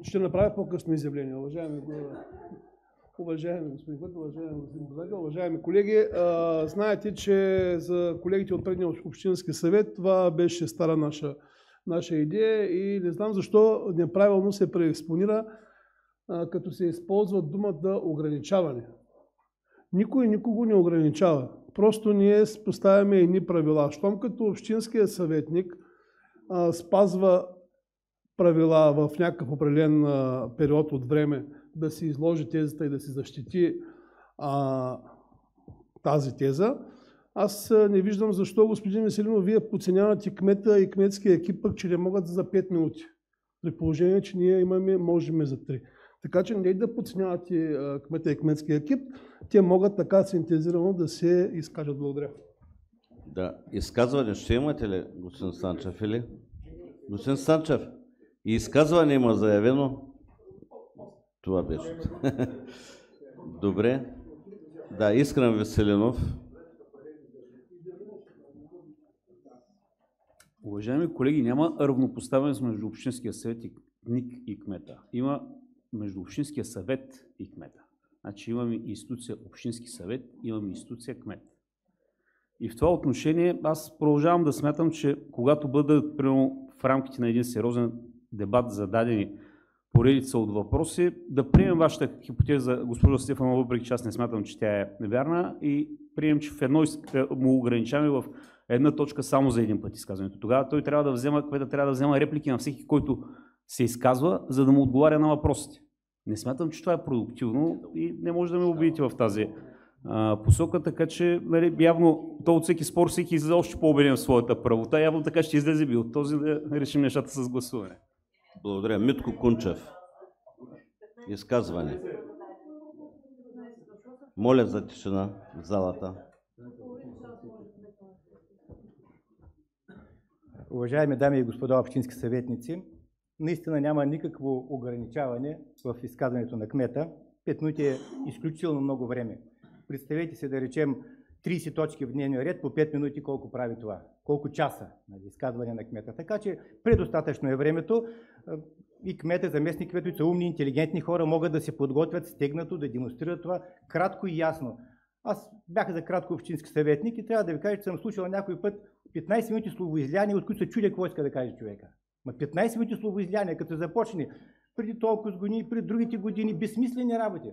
Ще направя по-късно изявление. Уважаеми господин Път, уважаеми господин председател, уважаеми колеги, знаете, че за колегите от предния общински съвет това беше стара наша идея и не знам защо неправилно се преекспонира, като се използва думата ограничаване. Никой никого не ограничава. Просто ние поставяме едни правила. Щом като общинския съветник спазва правила в някакъв определен период от време да си изложи тезата и да си защити тази теза, аз не виждам защо, господин Веселинов, вие подценявате кмета и кметския екип, че не могат за 5 минути. При положение, че ние можем за 3. Така че не да подценявате кмета и кметския екип, те могат така синтезирано да се изкажат. Благодаря. Да, изказване ще имате ли, господин Станчев, или? Господин Станчев, и изказване има заявено. Това беше. Добре. Да, Искрен Веселинов. Уважаеми колеги, няма равнопоставеност между Общинския съвет и кмета. Има между Общинския съвет и кмета. Значи имаме институция Общински съвет, имаме институция кмет. И в това отношение аз продължавам да смятам, че когато бъдат примерно, в рамките на един сериозен дебат зададени поредица от въпроси, да приемем вашата хипотеза, госпожа Стефанова, въпреки че аз не смятам, че тя е невярна, и приемем, че в едно му ограничаваме в една точка само за един път изказването. Тогава той трябва да взема, кмета трябва да взема реплики на всеки, който се изказва, за да му отговаря на въпросите. Не смятам, че това е продуктивно и не може да ме убедите в тази посока, така че нали, явно то от всеки спор всеки излезе още по-убеден в своята правота. Явно така ще излезе би от този да решим нещата с гласуване. Благодаря. Митко Кунчев. Изказване. Моля за тишина в залата. Уважаеми дами и господа общински съветници, наистина няма никакво ограничаване в изказването на кмета. 5 минути е изключително много време. Представете се да речем 30 точки в дневния ред, по 5 минути колко прави това? Колко часа на изказване на кмета? Така че предостатъчно е времето и кмета, заместник кметове са умни, интелигентни хора, могат да се подготвят стегнато, да демонстрират това кратко и ясно. Аз бях за кратко общински съветник и трябва да ви кажа, че съм слушал някой път 15 минути словоизляние, от които се чудя какво иска да каже човека. 15 минути словоизляние, като започне преди толкова години, преди другите години, безсмислени работи.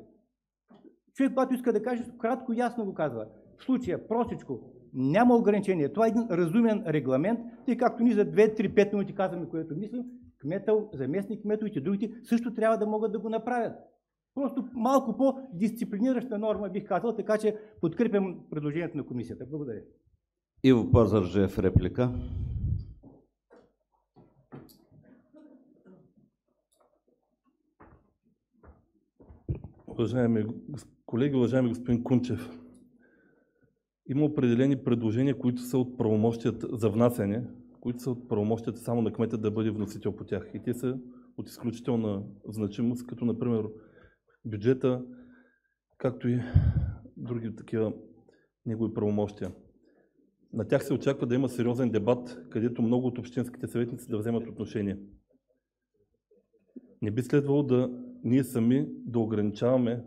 Човек, когато иска да каже, кратко и ясно го казва. В случая, простичко, няма ограничение. Това е един разумен регламент, тъй както ние за 2-3-5 минути казваме, което мислим, кметъл, заместник кметовите и другите също трябва да могат да го направят. Просто малко по-дисциплинираща норма бих казал, така че подкрепям предложението на комисията. Благодаря. Иво Пазарджиев, реплика. Уважаеми колеги, уважаеми господин Кунчев, има определени предложения, които са от правомощията за внасяне, които са от правомощията само на кмета да бъде вносител по тях. И те са от изключителна значимост, като например бюджета, както и други такива негови правомощия. На тях се очаква да има сериозен дебат, където много от общинските съветници да вземат отношение. Не би следвало ние сами да ограничаваме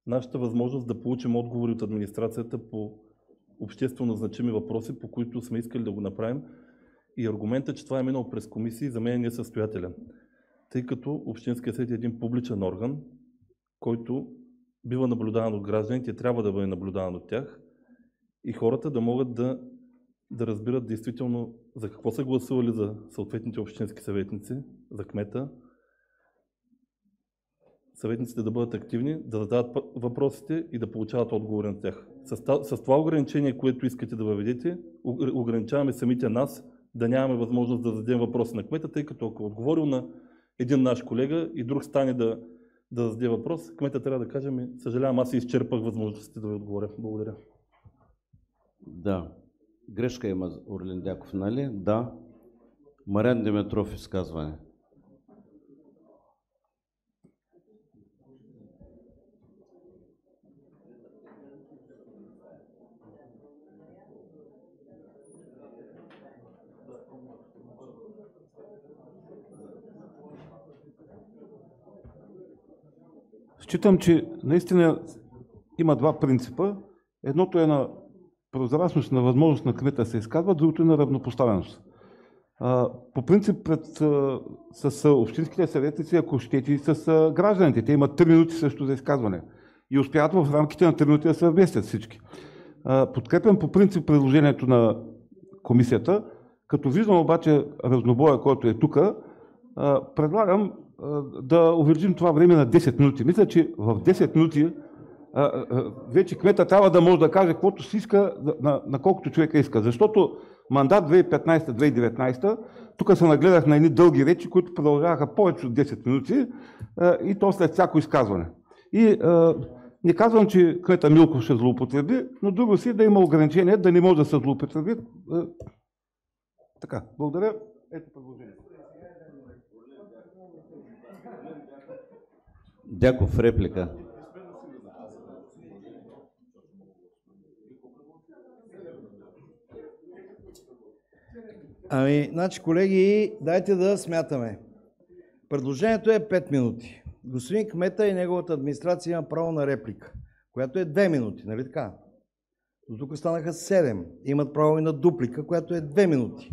нашата възможност да получим отговори от администрацията по обществено значими въпроси, по които сме искали да го направим. И аргументът, че това е минало през комисии, за мен е несъстоятелен. Тъй като Общинският съвет е един публичен орган, който бива наблюдаван от гражданите, трябва да бъде наблюдаван от тях и хората да могат да разбират действително за какво са гласували за съответните общински съветници, за кмета, съветниците да бъдат активни, да задават въпросите и да получават отговори на тях. С това ограничение, което искате да въведете, ограничаваме самите нас да нямаме възможност да зададем въпроси на кмета, тъй като ако отговорил на един наш колега и друг стане да зададе въпрос, кмета трябва да каже, съжалявам, аз си изчерпах възможностите да ви отговоря. Благодаря. Да. Грешка има Орлин Дяков, нали? Да. Мариан Димитров, изказване. Считам, че наистина има два принципа. Едното е на прозрачност, на възможност на кмета да се изказва, другото е на равнопоставеност. По принцип с общинските съветници, ако щете, и с гражданите. Те имат 3 минути също за изказване. И успяват в рамките на 3 минути да се вместят всички. Подкрепям по принцип предложението на комисията. Като виждам обаче разнобоя, който е тук, предлагам да увеличим това време на 10 минути. Мисля, че в 10 минути вече кмета трябва да може да каже каквото си иска на колкото човека иска. Защото мандат 2015-2019 тук се нагледах на едни дълги речи, които продължаваха повече от 10 минути и то след всяко изказване. И не казвам, че кмета Милков ще злоупотреби, но друго си да има ограничение, да не може да се злоупотреби. Така, благодаря. Ето предложението. Дяков, реплика. Значи, колеги, дайте да смятаме. Предложението е 5 минути. Господин кмета и неговата администрация има право на реплика, която е 2 минути, нали така? До тук станаха 7. Имат право и на дуплика, която е 2 минути.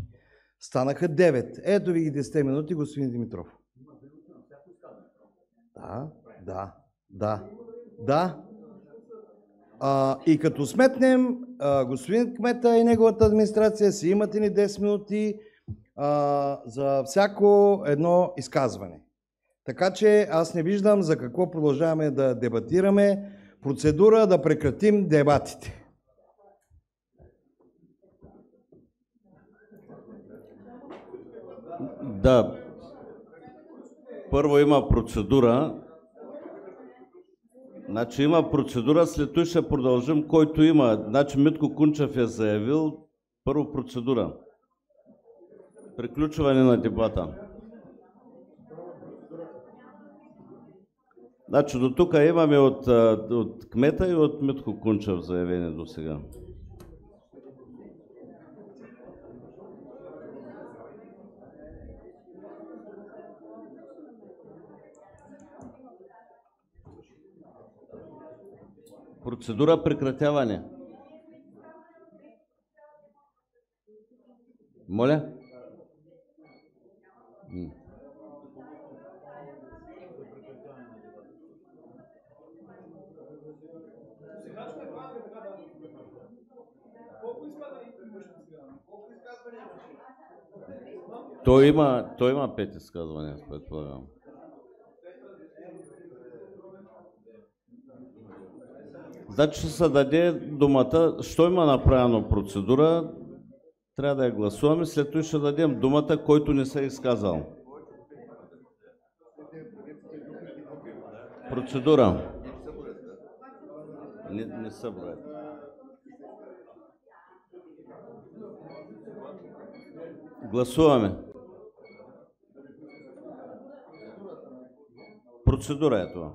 Станаха 9. Ето ви ги 10 минути, господин Димитров. Да. И като сметнем, господин кмета и неговата администрация си имат и 10 минути за всяко едно изказване. Така че аз не виждам за какво продължаваме да дебатираме. Процедура да прекратим дебатите. Да. Първо има процедура. Значи има процедура, след това ще продължим, който има. Значи Митко Кунчев е заявил първо процедура. Приключване на дебата. Значи до тук имаме от кмета и от Митко Кунчев заявени до сега. Процедура прекратяване. Моля? Той има 5 изказвания, предполагам. Значи ще се даде думата, що има направено процедура, трябва да я гласуваме, след това ще дадем думата, който не се е изказал. Процедура. Не се броят. Гласуваме. Процедура е това.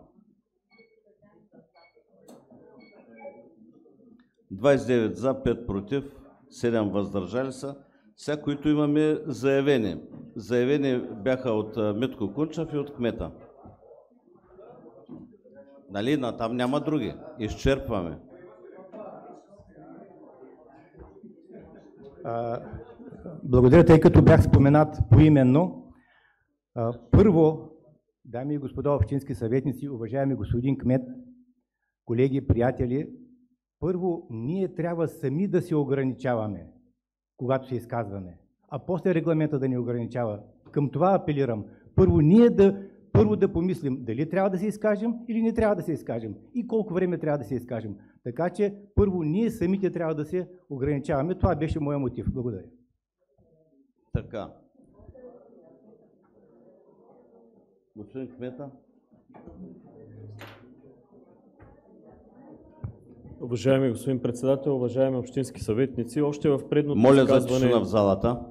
29 за, 5 против, 7 въздържали са. Сега, които имаме заявени. Заявени бяха от Митко Кунчев и от кмета. Нали, там няма други. Изчерпваме. Благодаря, тъй като бях споменат поименно. Първо, дами и господа общински съветници, уважаеми господин кмет, колеги, приятели, първо ние трябва сами да се ограничаваме, когато се изказваме, а после регламента да ни ограничава. Към това апелирам. Първо да помислим дали трябва да се изкажем или не трябва да се изкажем и колко време трябва да се изкажем. Така че първо ние самите трябва да се ограничаваме. Това беше моя мотив. Благодаря. Така. Господин кмета. Уважаеми господин председател, уважаеми общински съветници, още в предното моля изказване... за тишина в залата.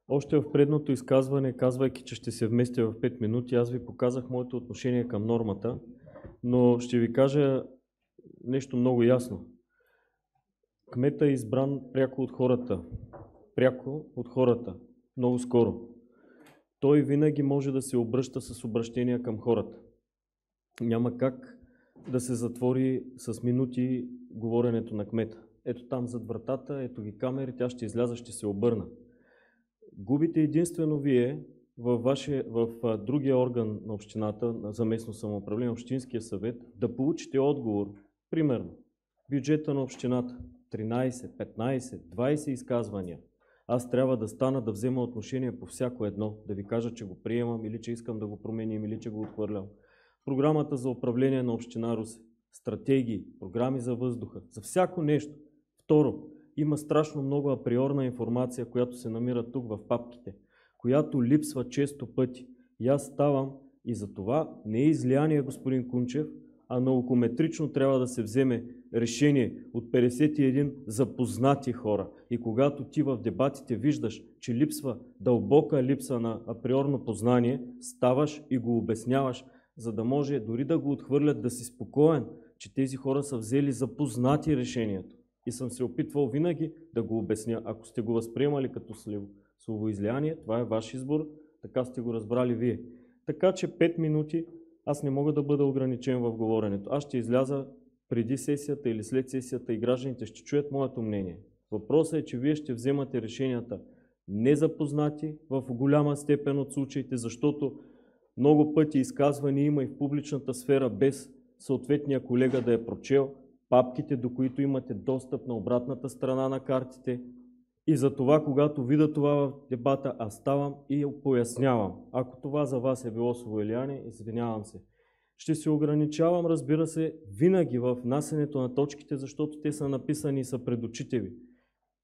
Още в предното изказване, казвайки, че ще се вместя в 5 минути, аз ви показах моето отношение към нормата, но ще ви кажа нещо много ясно. Кметът е избран пряко от хората, много скоро. Той винаги може да се обръща с обращения към хората. Няма как да се затвори с минути говоренето на кмета. Ето там зад вратата, ето ги камери, тя ще изляза, ще се обърна. Губите единствено вие в другия орган на общината, за местно самоуправление, Общинския съвет, да получите отговор. Примерно, бюджета на общината, 13, 15, 20 изказвания. Аз трябва да стана да взема отношение по всяко едно, да ви кажа, че го приемам или че искам да го променим или че го отхвърлям. Програмата за управление на община Русе, стратегии, програми за въздуха, за всяко нещо. Второ, има страшно много априорна информация, която се намира тук в папките. която липсва често пъти. И аз ставам и за това не е излияние, господин Кунчев, а наукометрично трябва да се вземе решение от 51 запознати хора. И когато ти в дебатите виждаш, че липсва дълбока липса на априорно познание, ставаш и го обясняваш, за да може дори да го отхвърлят, да си спокоен, че тези хора са взели запознати решението. И съм се опитвал винаги да го обясня. Ако сте го възприемали като словоизлияние, това е ваш избор, така сте го разбрали вие. Така че 5 минути аз не мога да бъда ограничен в говоренето. Аз ще изляза преди сесията или след сесията и гражданите ще чуят моето мнение. Въпросът е, че вие ще вземате решенията незапознати в голяма степен от случаите, защото много пъти изказвания има и в публичната сфера без съответния колега да е прочел, папките, до които имате достъп на обратната страна на картите. И за това, когато видя това в дебата, аз ставам и пояснявам. Ако това за вас е било словоизлияние, извинявам се. Ще се ограничавам, разбира се, винаги в внасянето на точките, защото те са написани и са пред очите ви.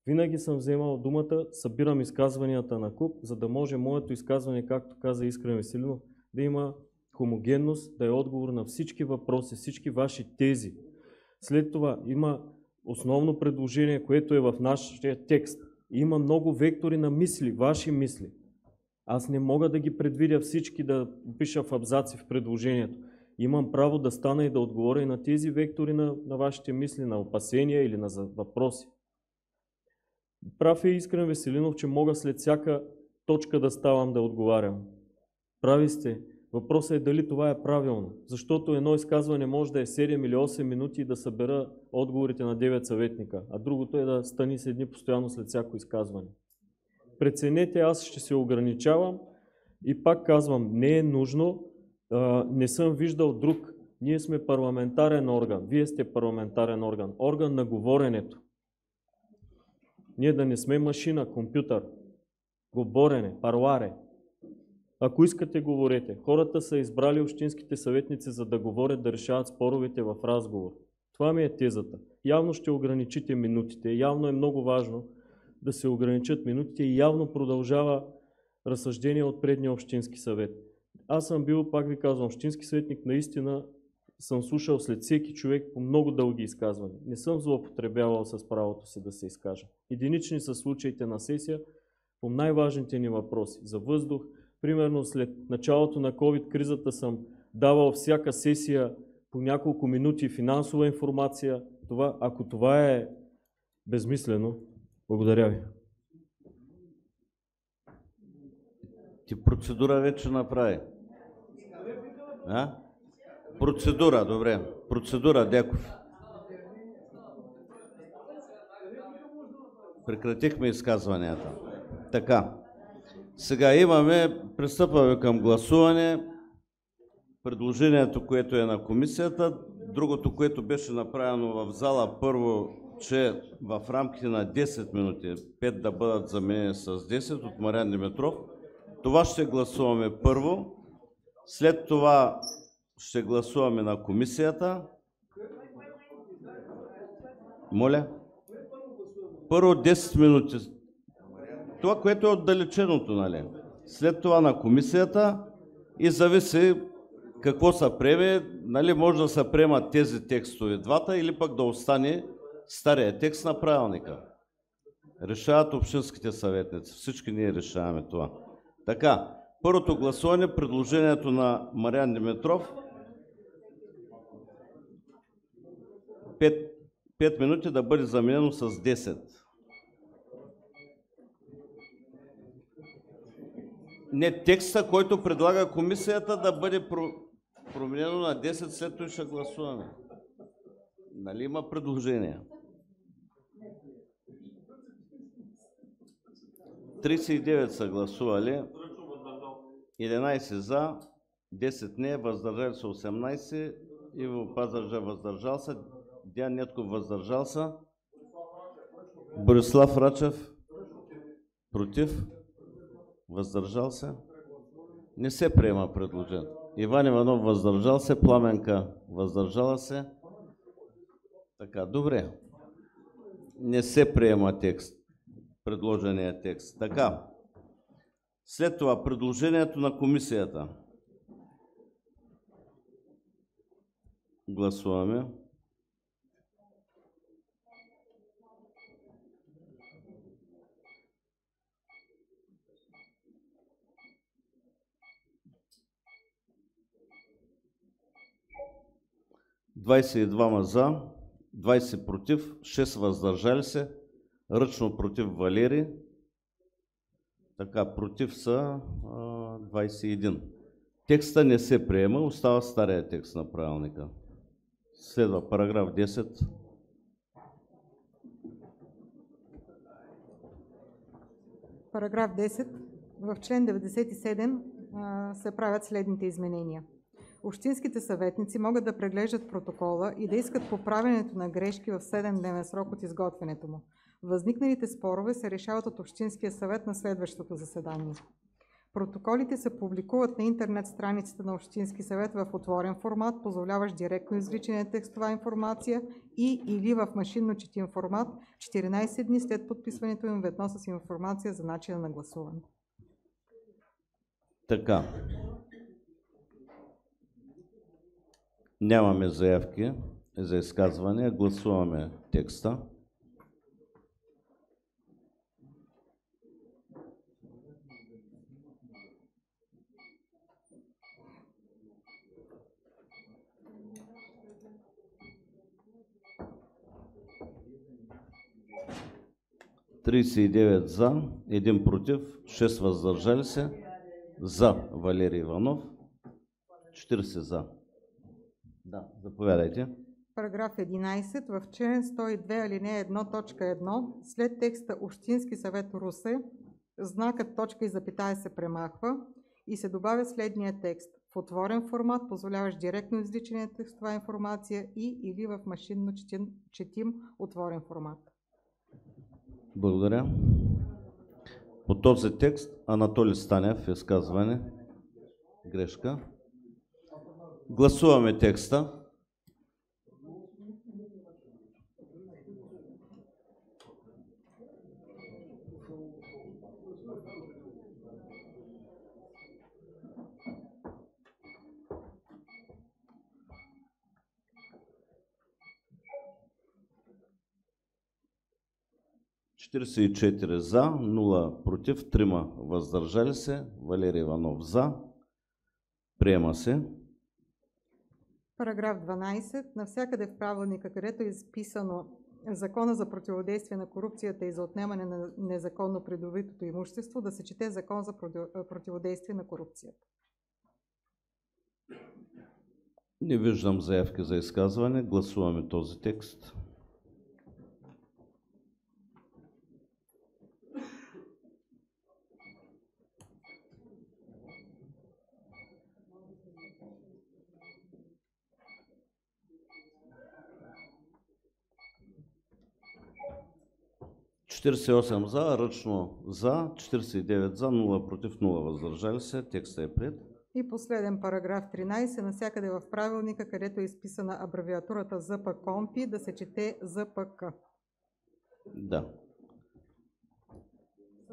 Винаги съм вземал думата, събирам изказванията на куп, за да може моето изказване, както каза Искрен Веселинов, да има хомогенност, да е отговор на всички въпроси, всички ваши тези. След това има основно предложение, което е в нашия текст. Има много вектори на мисли, ваши мисли. Аз не мога да ги предвидя всички да пиша в абзаци в предложението. Имам право да стана и да отговоря и на тези вектори на вашите мисли, на опасения или на въпроси. Прав е Искрен Веселинов, че мога след всяка точка да ставам да отговарям. Прави сте. Въпросът е дали това е правилно. Защото едно изказване може да е 7 или 8 минути и да събера отговорите на 9 съветника, а другото е да стани седни постоянно след всяко изказване. Преценете, аз ще се ограничавам и пак казвам, не е нужно, не съм виждал друг. Ние сме парламентарен орган, вие сте парламентарен орган, орган на говоренето. Ние да не сме машина, компютър, говорене, парларе. Ако искате, говорете. Хората са избрали общинските съветници, за да говорят, да решават споровете в разговор. Това ми е тезата. Явно ще ограничите минутите. Явно е много важно да се ограничат минутите и явно продължава разсъждение от предния общински съвет. Аз съм бил, пак ви казвам, общински съветник, наистина съм слушал след всеки човек по много дълги изказвания. Не съм злоупотребявал с правото си да се изкажа. Единични са случаите на сесия по най-важните ни въпроси. За въздух, примерно след началото на COVID-кризата съм давал всяка сесия по няколко минути финансова информация. Ако това е безмислено, благодаря ви. Ти процедура вече направи. Процедура, добре. Процедура, Дяков. Прекратихме изказванията. Така. Сега пристъпваме към гласуване. Предложението, което е на комисията, другото, което беше направено в зала, първо, че в рамките на 10 минути, 5 да бъдат заменени с 10 от Мариан Димитров. Това ще гласуваме първо. След това ще гласуваме на комисията. Моля? Първо 10 минути. Това, което е отдалеченото, нали? След това на комисията и зависи какво се приеме. Нали, може да се приемат тези текстове двата или пък да остане стария текст на правилника. Решават общинските съветници. Всички ние решаваме това. Така, първото гласуване, предложението на Мариан Димитров. 5 минути да бъде заменено с 10. Не, текста, който предлага комисията да бъде променено на 10, след това ще гласуваме. Нали има предложение? 39 са гласували, 11 за, 10 не, въздържали се 18, Иво Пазарджа въздържал се, Диан Нетков въздържал се, Борислав Рачев против, въздържал се. Не се приема предложението. Иван Иванов въздържал се, Пламенка въздържала се. Така, добре. Не се приема текст, предложения текст. Така, След това предложението на комисията. Гласуваме. Двадесет и двама за, 20 против, 6 въздържали се, ръчно против Валери. Така, против са 21. Текста не се приема, остава стария текст на правилника. Следва параграф 10. Параграф 10. В член 97 се правят следните изменения. Общинските съветници могат да преглеждат протокола и да искат поправянето на грешки в 7-дневен срок от изготвянето му. Възникналите спорове се решават от Общинския съвет на следващото заседание. Протоколите се публикуват на интернет страницата на Общински съвет в отворен формат, позволяващ директно извличане на текстова информация и или в машинно четим формат 14 дни след подписването им ведно с информация за начина на гласуване. Така. Нямаме заявки за изказване. Гласуваме текста. Тридесет и 9 за, 1 против, 6 въздържали се. За Валери Иванов, 40 за. Да, заповядайте. Параграф 11. В член 102 алинея 1 точка 1 след текста Общински съвет Русе знакът точка и запетая се премахва и се добавя следния текст. В отворен формат, позволяващ директно извличане на текстова информация и или в машинно четим отворен формат. Благодаря. По този текст Анатолий Станев, изказване. Грешка. Гласуваме текста. Четиридесет и 4 за, 0 против, 3 въздържали се. Валери Иванов за. Приема се. Параграф 12. Навсякъде в правилника, където е изписано Закона за противодействие на корупцията и за отнемане на незаконно придобитото имущество, да се чете Закон за противодействие на корупцията. Не виждам заявки за изказване. Гласуваме този текст. Четиридесет и 8 за, ръчно за, 49 за, 0 против, 0 въздържали се. Текстът е приет. И последен параграф 13. Навсякъде в правилника, където е изписана абревиатурата ЗПКОНПИ, да се чете ЗПК. Да.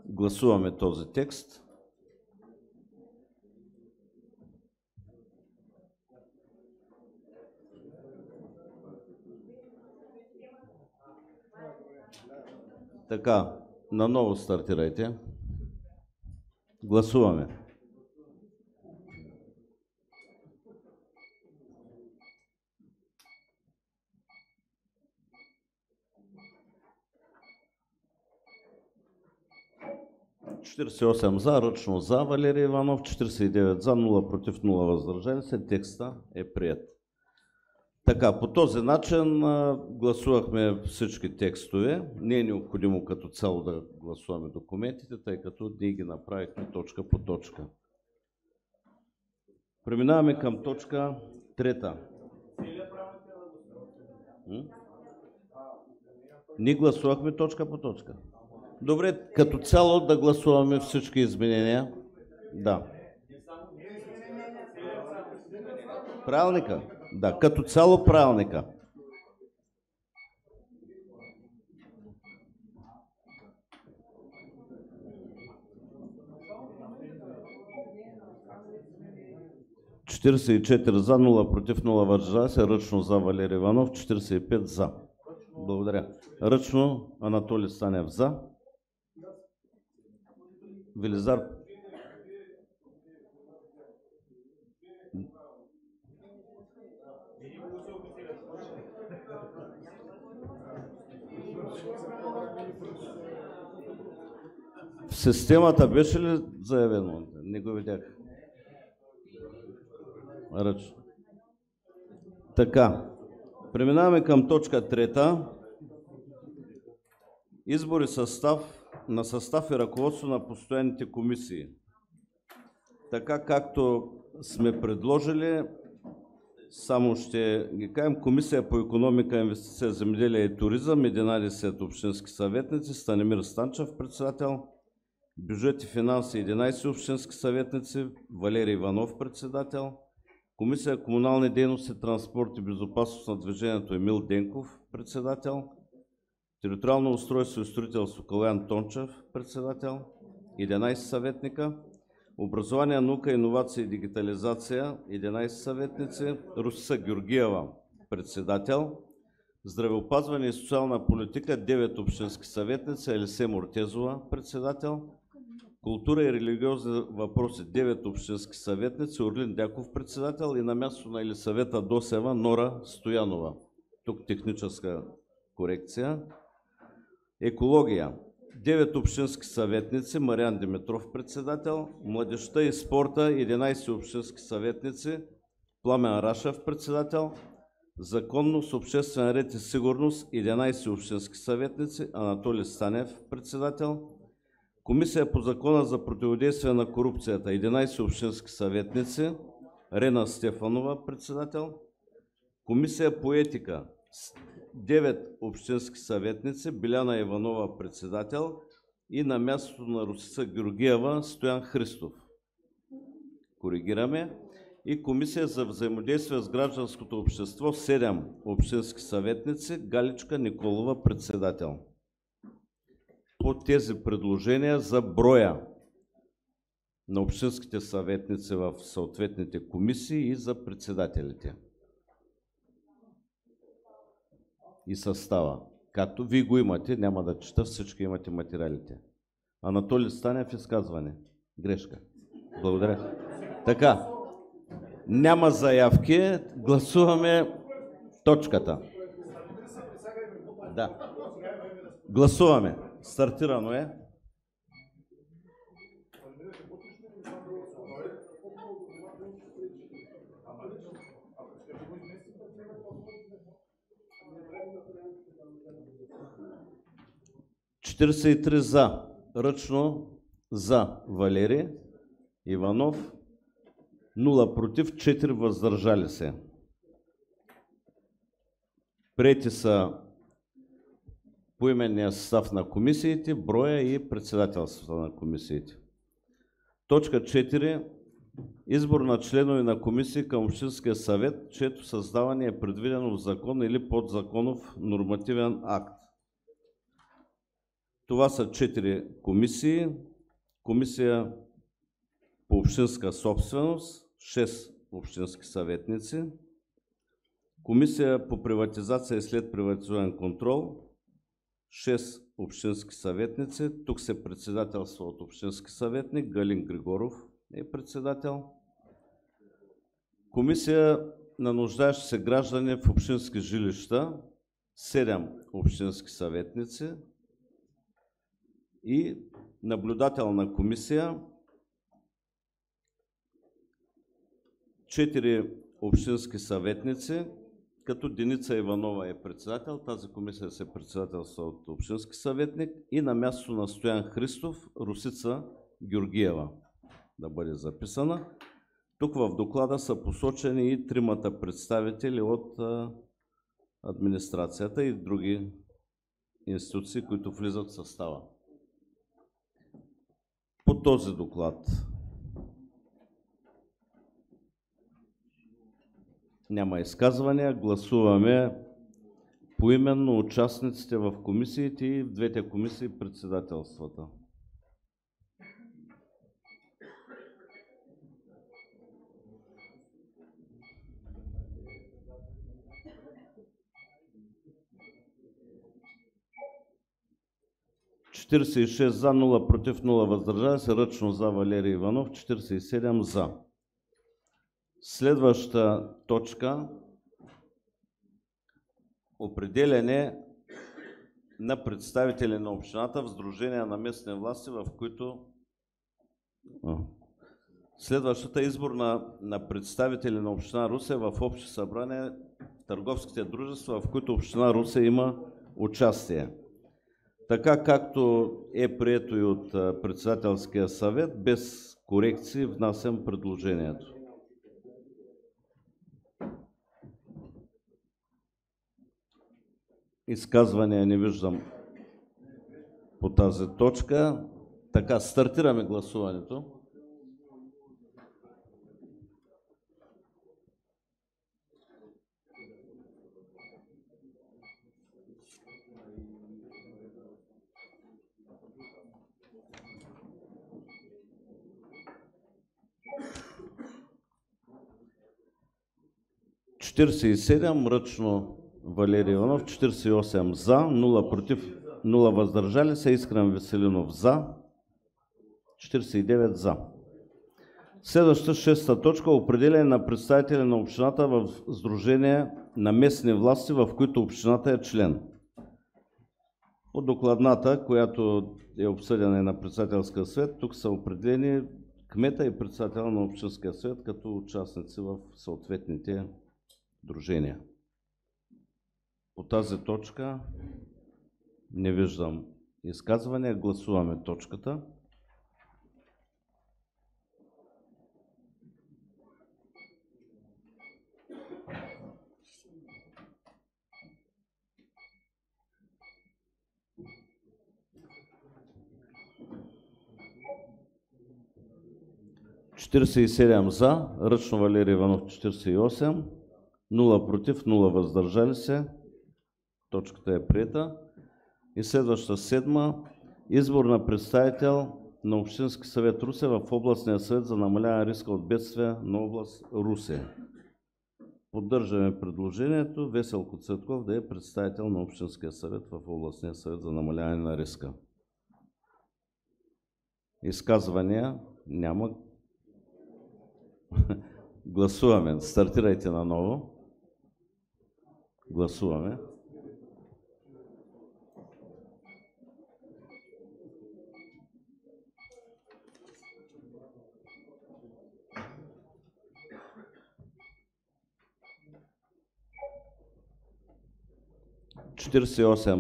Гласуваме този текст. Така, наново стартирайте. Гласуваме. Четиридесет и 8 за, ръчно за Валери Иванов, 49 за, 0 против, 0 въздържали се. Текста е приет. Така, по този начин гласувахме всички текстове. Не е необходимо като цяло да гласуваме документите, тъй като ние ги направихме точка по точка. Преминаваме към точка 3. Ние гласувахме точка по точка. Добре, като цяло да гласуваме всички изменения. Да. Правилника? Да, като цяло правилника. 44 за, 0 против, 0 въздържали се. Ръчно за Валери Иванов, 45 за. Благодаря. Ръчно Анатолий Станев за. Велизар. В системата беше ли заявено? Не го видях. Ръчно. Така. Преминаваме към точка 3. Избори на състав и ръководство на постоянните комисии. Така както сме предложили, само ще ги кажем: Комисия по икономика, инвестиция, земеделие и туризъм, 11 общински съветници, Станимир Станчев председател, бюджет и финанси, 11 общински съветници, Валери Иванов председател, Комисия комунални дейности, транспорт и безопасност на движението, Емил Денков председател, Териториално устройство и строителство, Калоян Тончев председател, 11 съветника, Образование, наука, иновация и дигитализация, 11 съветници, Русица Георгиева председател, Здравеопазване и социална политика, 9 общински съветници, Елисе Мортезова председател, Култура и религиозни въпроси, 9 общински съветници, Орлин Дяков председател и на място на Елисавета Досева, Нора Стоянова. Тук техническа корекция. Екология. 9 общински съветници, Мариан Димитров председател, Младежта и спорта, 11 общински съветници, Пламен Рашев председател, Законност, обществен ред и сигурност, 11 общински съветници, Анатолий Станев председател, Комисия по закона за противодействие на корупцията, 11 общински съветници, Рена Стефанова председател, Комисия по етика, 9 общински съветници, Биляна Иванова председател и на мястото на Русица Георгиева, Стоян Христов. Коригираме. И Комисия за взаимодействие с гражданското общество, 7 общински съветници, Галичка Николова председател. По тези предложения за броя на общинските съветници в съответните комисии и за председателите и състава. Както вие го имате, няма да чета, всички имате материалите. Анатолий Станев, изказване. Грешка. Благодаря. Така, няма заявки, гласуваме точката. Да. Гласуваме. Стартирано е. Четиридесет и три за. Ръчно за Валери Иванов. 0 против, 4 въздържали се. Приети са поименния състав на комисиите, броя и председателството на комисиите. Точка 4. Избор на членове на комисии към Общинския съвет, чието създаване е предвидено в закон или подзаконов нормативен акт. Това са 4 комисии. Комисия по общинска собственост, 6 общински съветници. Комисия по приватизация и следприватизационен контрол, 6 общински съветници. Тук се председателства от общински съветник, Галин Григоров е председател. Комисия на нуждаещи се граждани в общински жилища, 7 общински съветници. И наблюдателна комисия, 4 общински съветници, като Деница Иванова е председател. Тази комисия се председателства от общински съветник и на място на Стоян Христов, Русица Георгиева да бъде записана. Тук в доклада са посочени и 3 представители от администрацията и други институции, които влизат в състава. По този доклад няма изказвания. Гласуваме поименно участниците в комисиите и в двете комисии председателствата. 46 за, 0 против, 0 въздържали се. Ръчно за Валери Иванов. 47 за. Следваща точка. Определяне на представители на общината в сдружения на местни власти, в които следващата избор на представители на община Русе в общи събрания в търговските дружества, в които община Русе има участие. Така както е прието и от председателския съвет, без корекции внасям предложението. Изказвания не виждам по тази точка. Така, стартираме гласуването. Ръчно Валери Иванов, 48 за, 0 против, 0 въздържали се. Искрен Веселинов за, 49 за. Следващата 6-та точка. Определяне на представители на общината в сдружение на местни власти, в които общината е член. По докладната, която е обсъдена на председателския съвет, тук са определени кмета и председател на общинския съвет като участници в съответните сдружения. По тази точка не виждам изказване. Гласуваме точката. За, ръчно Валери Иванов 48, 0 против, 0 въздържали се. Точката е приета. И следваща 7. Избор на представител на Общински съвет Русе в областния съвет за намаляване риска от бедствия на област Русе. Поддържаме предложението Веселко Цветков да е представител на Общинския съвет в областния съвет за намаляване на риска. Изказвания няма. Гласуваме. Стартирайте наново. Гласуваме.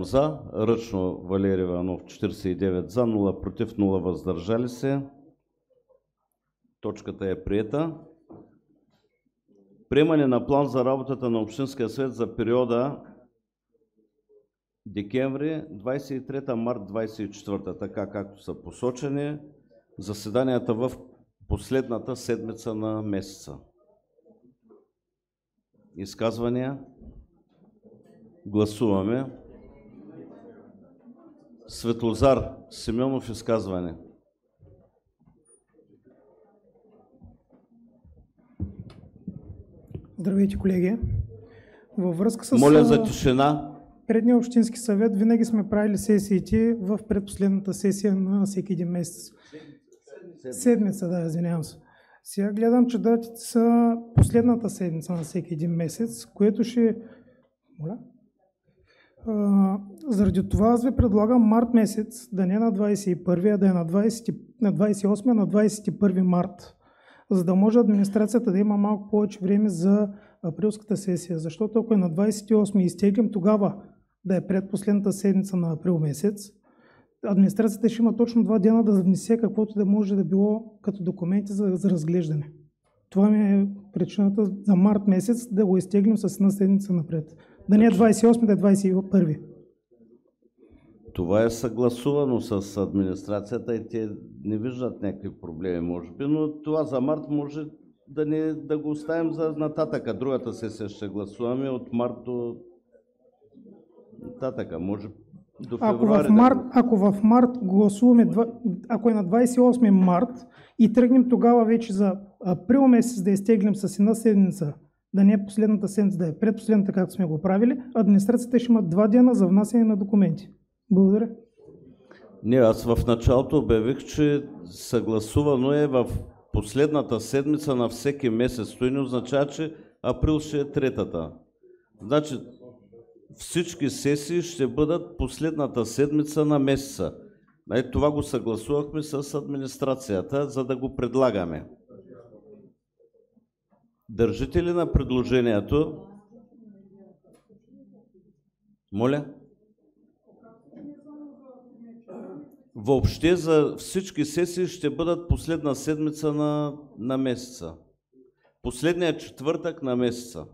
За, ръчно Валери Иванов 49 за, 0 против, 0 въздържали се. Точката е приета. Приемане на план за работата на Общинския съвет за периода декември 23 март 24, така както са посочени заседанията в последната седмица на месеца. Изказвания? Гласуваме. Светлозар Симеонов, изказване. Здравейте, колеги! Във връзка с... Моля за тишина. Предния Общински съвет винаги сме правили сесиите в предпоследната сесия на всеки един месец. Седмица, да, извинявам се. Сега гледам, че датите са последната седмица на всеки един месец, което ще... Моля? Заради това аз ви предлагам март месец, да не на 21, а да е на 28, на 21 март, за да може администрацията да има малко повече време за априлската сесия. Защото ако е на 28 изтеглим, тогава да е предпоследната седмица на април месец, администрацията ще има точно 2 дена да внесе каквото да може да било като документи за разглеждане. Това ми е причината за март месец да го изтеглим с една седмица напред. Да не е 28, да е 21. Това е съгласувано с администрацията и те не виждат някакви проблеми, може би, но това за март може да го оставим за нататъка. Другата сесия ще гласуваме от март до нататъка. Може до февруари. Ако в март гласуваме, ако е на 28 март и тръгнем тогава вече за април месец да изтеглим с една седмица, да не е последната седмица, да е предпоследната, както сме го правили, администрацията ще има 2 дена за внасяне на документи. Благодаря. Не, аз в началото обявих, че съгласувано е в последната седмица на всеки месец. Това не означава, че април ще е третата. Значи всички сесии ще бъдат последната седмица на месеца. Това го съгласувахме с администрацията, за да го предлагаме. Държите ли на предложението? Моля? Въобще за всички сесии ще бъдат последна седмица на месеца. Последният четвъртък на месеца.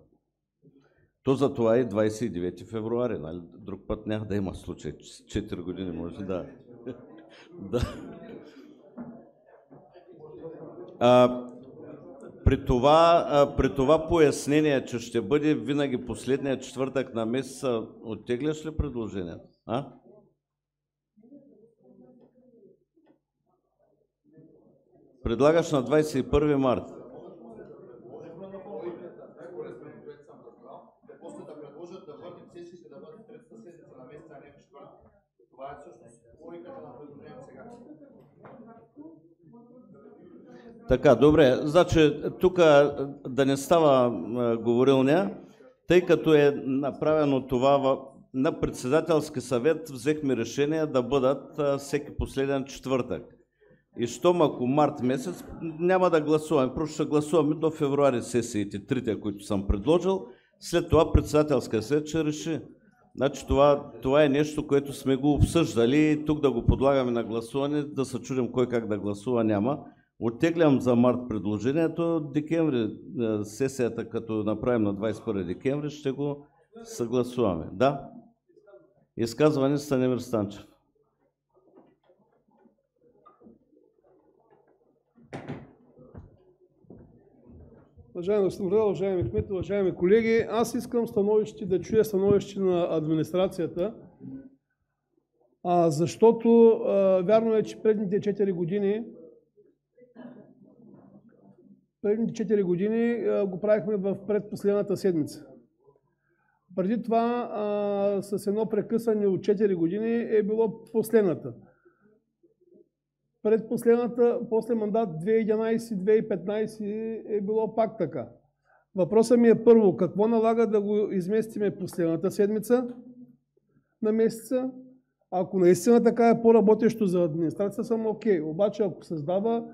То за това е 29 февруари. Нали? Друг път няма да има случай. 4 години може да. Да. При това пояснение, че ще бъде винаги последният четвъртък на месеца, оттегляш ли предложението? Предлагаш на 21 марта. Така, добре. Значи, тук да не става говорилня, тъй като е направено това на председателски съвет, взехме решение да бъдат всеки последен четвъртък. И щом ако март месец, няма да гласуваме, просто ще гласуваме до февруари сесиите, трите, които съм предложил, след това председателска съвет ще реши. Значи това е нещо, което сме го обсъждали и тук да го подлагаме на гласуване, да се чудим кой как да гласува, няма. Оттеглям за март предложението, декември сесията, като направим на 21 декември, ще го съгласуваме. Да? Изказване Станимир Станчев. Уважаеми господин председател, уважаеми кметове, уважаеми колеги, аз искам да чуя становище на администрацията, защото вярно е, че предните 4 години го правихме в предпоследната седмица. Преди това с едно прекъсване от 4 години е било последната. Предпоследната, после мандат 2011-2015 е било пак така. Въпросът ми е първо, какво налага да го изместиме последната седмица на месеца? Ако наистина така е по-работещо за администрацията, съм окей. Обаче ако създава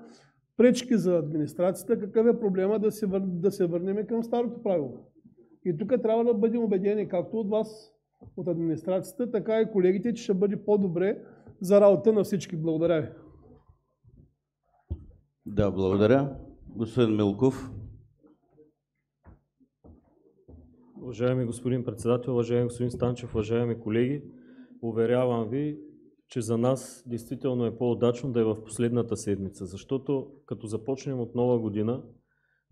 пречки за администрацията, какъв е проблема да се върнем към старото правило? И тук трябва да бъдем убедени, както от вас, от администрацията, така и колегите, че ще бъде по-добре за работа на всички. Благодаря ви. Да, благодаря. Господин Милков. Уважаеми господин председател, уважаеми господин Станчев, уважаеми колеги, уверявам ви, че за нас действително е по-удачно да е в последната седмица, защото като започнем от нова година,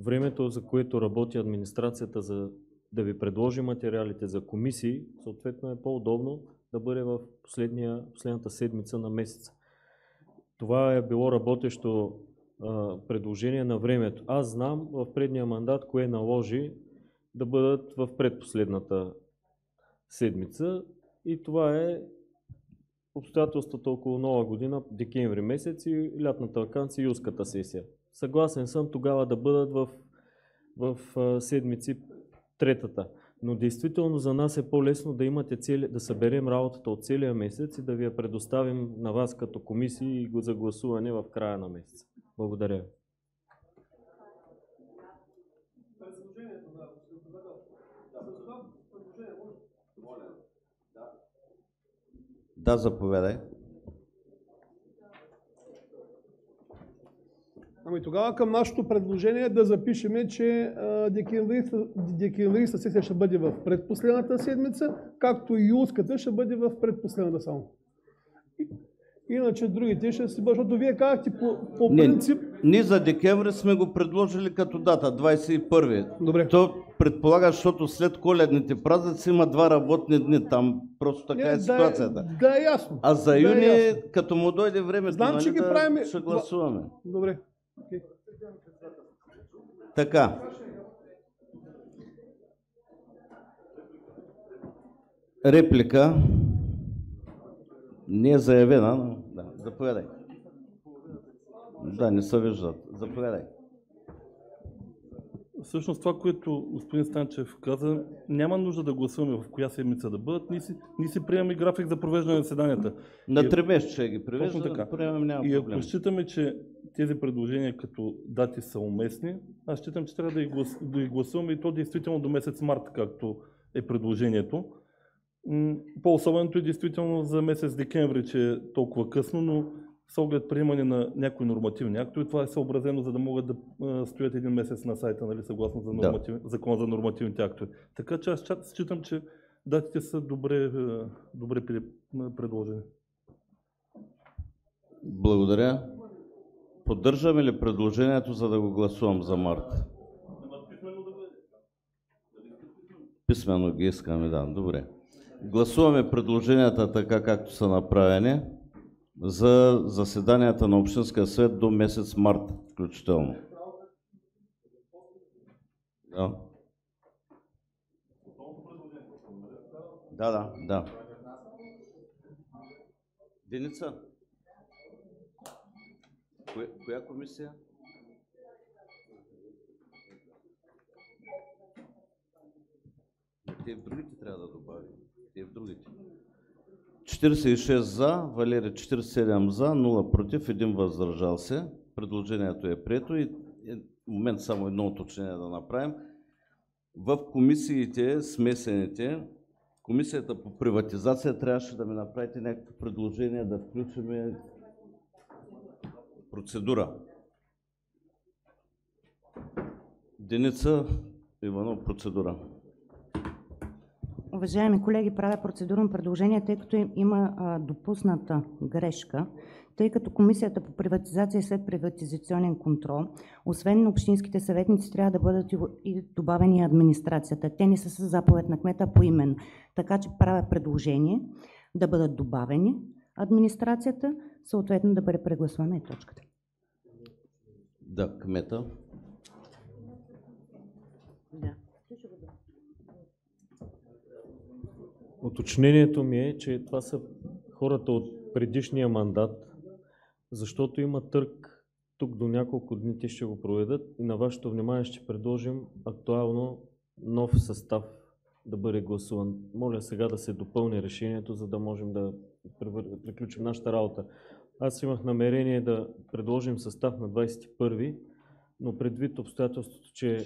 времето, за което работи администрацията за да ви предложи материалите за комисии, съответно е по-удобно да бъде в последната седмица на месеца. Това е било работещо предложение на времето. Аз знам в предния мандат кое наложи да бъдат в предпоследната седмица и това е обстоятелството около нова година, декември месец и лятната ваканция, юлската сесия. Съгласен съм тогава да бъдат в седмици третата. Но действително за нас е по-лесно да имате да съберем работата от целия месец и да ви я предоставим на вас като комисии и го за гласуване в края на месеца. Благодаря. Да, заповядай. Ами тогава към нашето предложение да запишеме, че декемврийската сесия ще бъде в предпоследната седмица, както и юлската ще бъде в предпоследната само. Иначе другите ще си бъдат, защото вие казахте по принцип... Ние за декември сме го предложили като дата, 21. Добре. То предполага, защото след коледните празници има 2 работни дни. Там просто така е ситуацията. Да е ясно. А за юни, като му дойде времето, знам, че ги правим... ще гласуваме. Добре. Така. Реплика. Не е заявена, но Заповядай. Да, не се виждат. Заповядай. Всъщност това, което господин Станчев каза, няма нужда да гласуваме в коя седмица да бъдат. Ние си приемаме график за провеждане на заседанията. На 3 месеца ги привежда, точно така. приемаме, няма и проблем. ако считаме, че тези предложения като дати са уместни, аз считам, че трябва да ги гласуваме и то действително до месец март, както е предложението. По-особеното е действително за месец декември, че е толкова късно, но с оглед приемане на някои нормативни актове, това е съобразено, за да могат да стоят един месец на сайта, нали, съгласно Закона за нормативните актове. Така че аз считам, че датите са добре предложени. Благодаря. Поддържаме ли предложението, за да го гласувам за март? Писмено ги искаме, да. Добре. Гласуваме предложенията така, както са направени за заседанията на Общинския съвет до месец март включително. Да. Деница? Коя комисия? Те в другите трябва да добавим. Те в другите. 46 за, Валери 47 за, 0 против, 1 въздържал се. Предложението е прието и в момент само едно уточнение да направим. В комисиите, смесените, Комисията по приватизация трябваше да ми направите някакво предложение да включим процедура. Деница Иванов, процедура. Уважаеми колеги, правя процедурно предложение, тъй като има допусната грешка, тъй като Комисията по приватизация и следприватизационен контрол, освен на общинските съветници, трябва да бъдат и добавени администрацията. Те не са със заповед на кмета поименно. Така че правя предложение да бъдат добавени администрацията, съответно да бъде прегласувана и точката. Да, кмета. Да. Уточнението ми е, че това са хората от предишния мандат, защото има търг тук до няколко дни, те ще го проведат и на вашето внимание ще предложим актуално нов състав да бъде гласуван. Моля сега да се допълни решението, за да можем да приключим нашата работа. Аз имах намерение да предложим състав на 21-ви, но предвид обстоятелството, че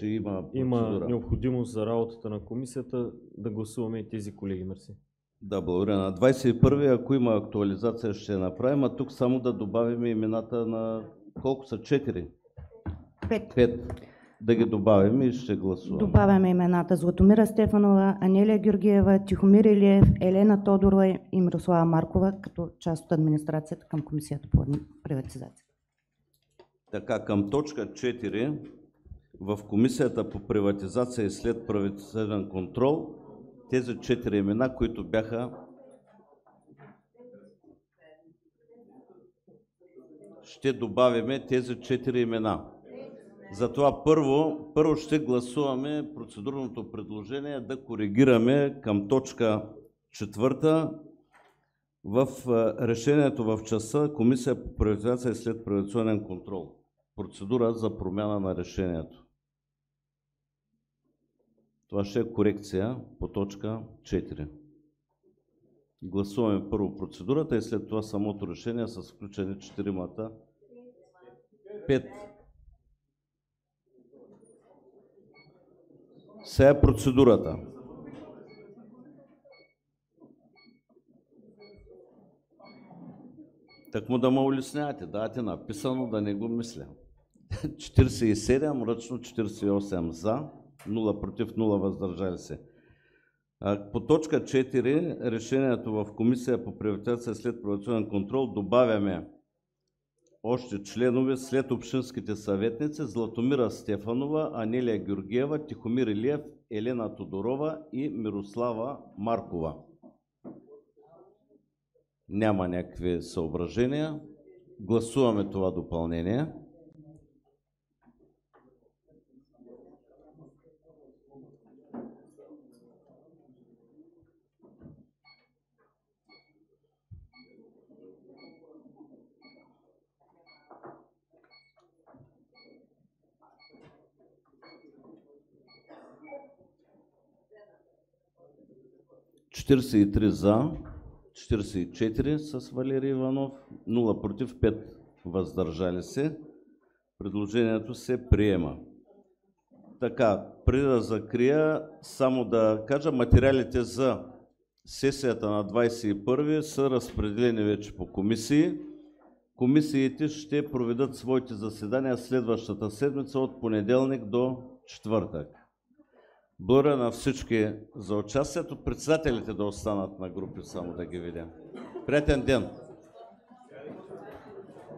има необходимост за работата на комисията, да гласуваме и тези колеги. Мерси. Да, благодаря. На 21-ви, ако има актуализация, ще направим, а тук само да добавим имената на колко са? 4? 5. Да ги добавим и ще гласуваме. Добавяме имената Златомира Стефанова, Анелия Георгиева, Тихомир Илиев, Елена Тодорова и Мирослава Маркова като част от администрацията към Комисията по приватизация. Така, към точка 4 в Комисията по приватизация и следприватизационен контрол тези 4 имена, които бяха ще добавиме тези 4 имена. Затова първо ще гласуваме процедурното предложение да коригираме към точка 4 в решението в часа Комисия по приватизация и следприватизационен контрол. Процедура за промяна на решението. Това ще е корекция по точка 4. Гласуваме първо процедурата и след това самото решение с включени 4-мата. 5. Сега е процедурата. Так му да ме улеснявате, дайте написано, да не го мисля. 47, ръчно 48 за, 0 против, 0 въздържали се. По точка 4, решението в Комисия по приватизация и следприватизационен контрол добавяме още членове след общинските съветници Златомира Стефанова, Анелия Георгиева, Тихомир Илиев, Елена Тодорова и Мирослава Маркова. Няма някакви съображения. Гласуваме това допълнение. 43 за, 44 с Валерий Иванов, 0 против, 5 въздържали се. Предложението се приема. Така, преди да закрия, само да кажа, материалите за сесията на 21 са разпределени вече по комисии. Комисиите ще проведат своите заседания следващата седмица от понеделник до четвъртък. Благодаря на всички за участието. Председателите да останат на групи, само да ги видя. Приятен ден!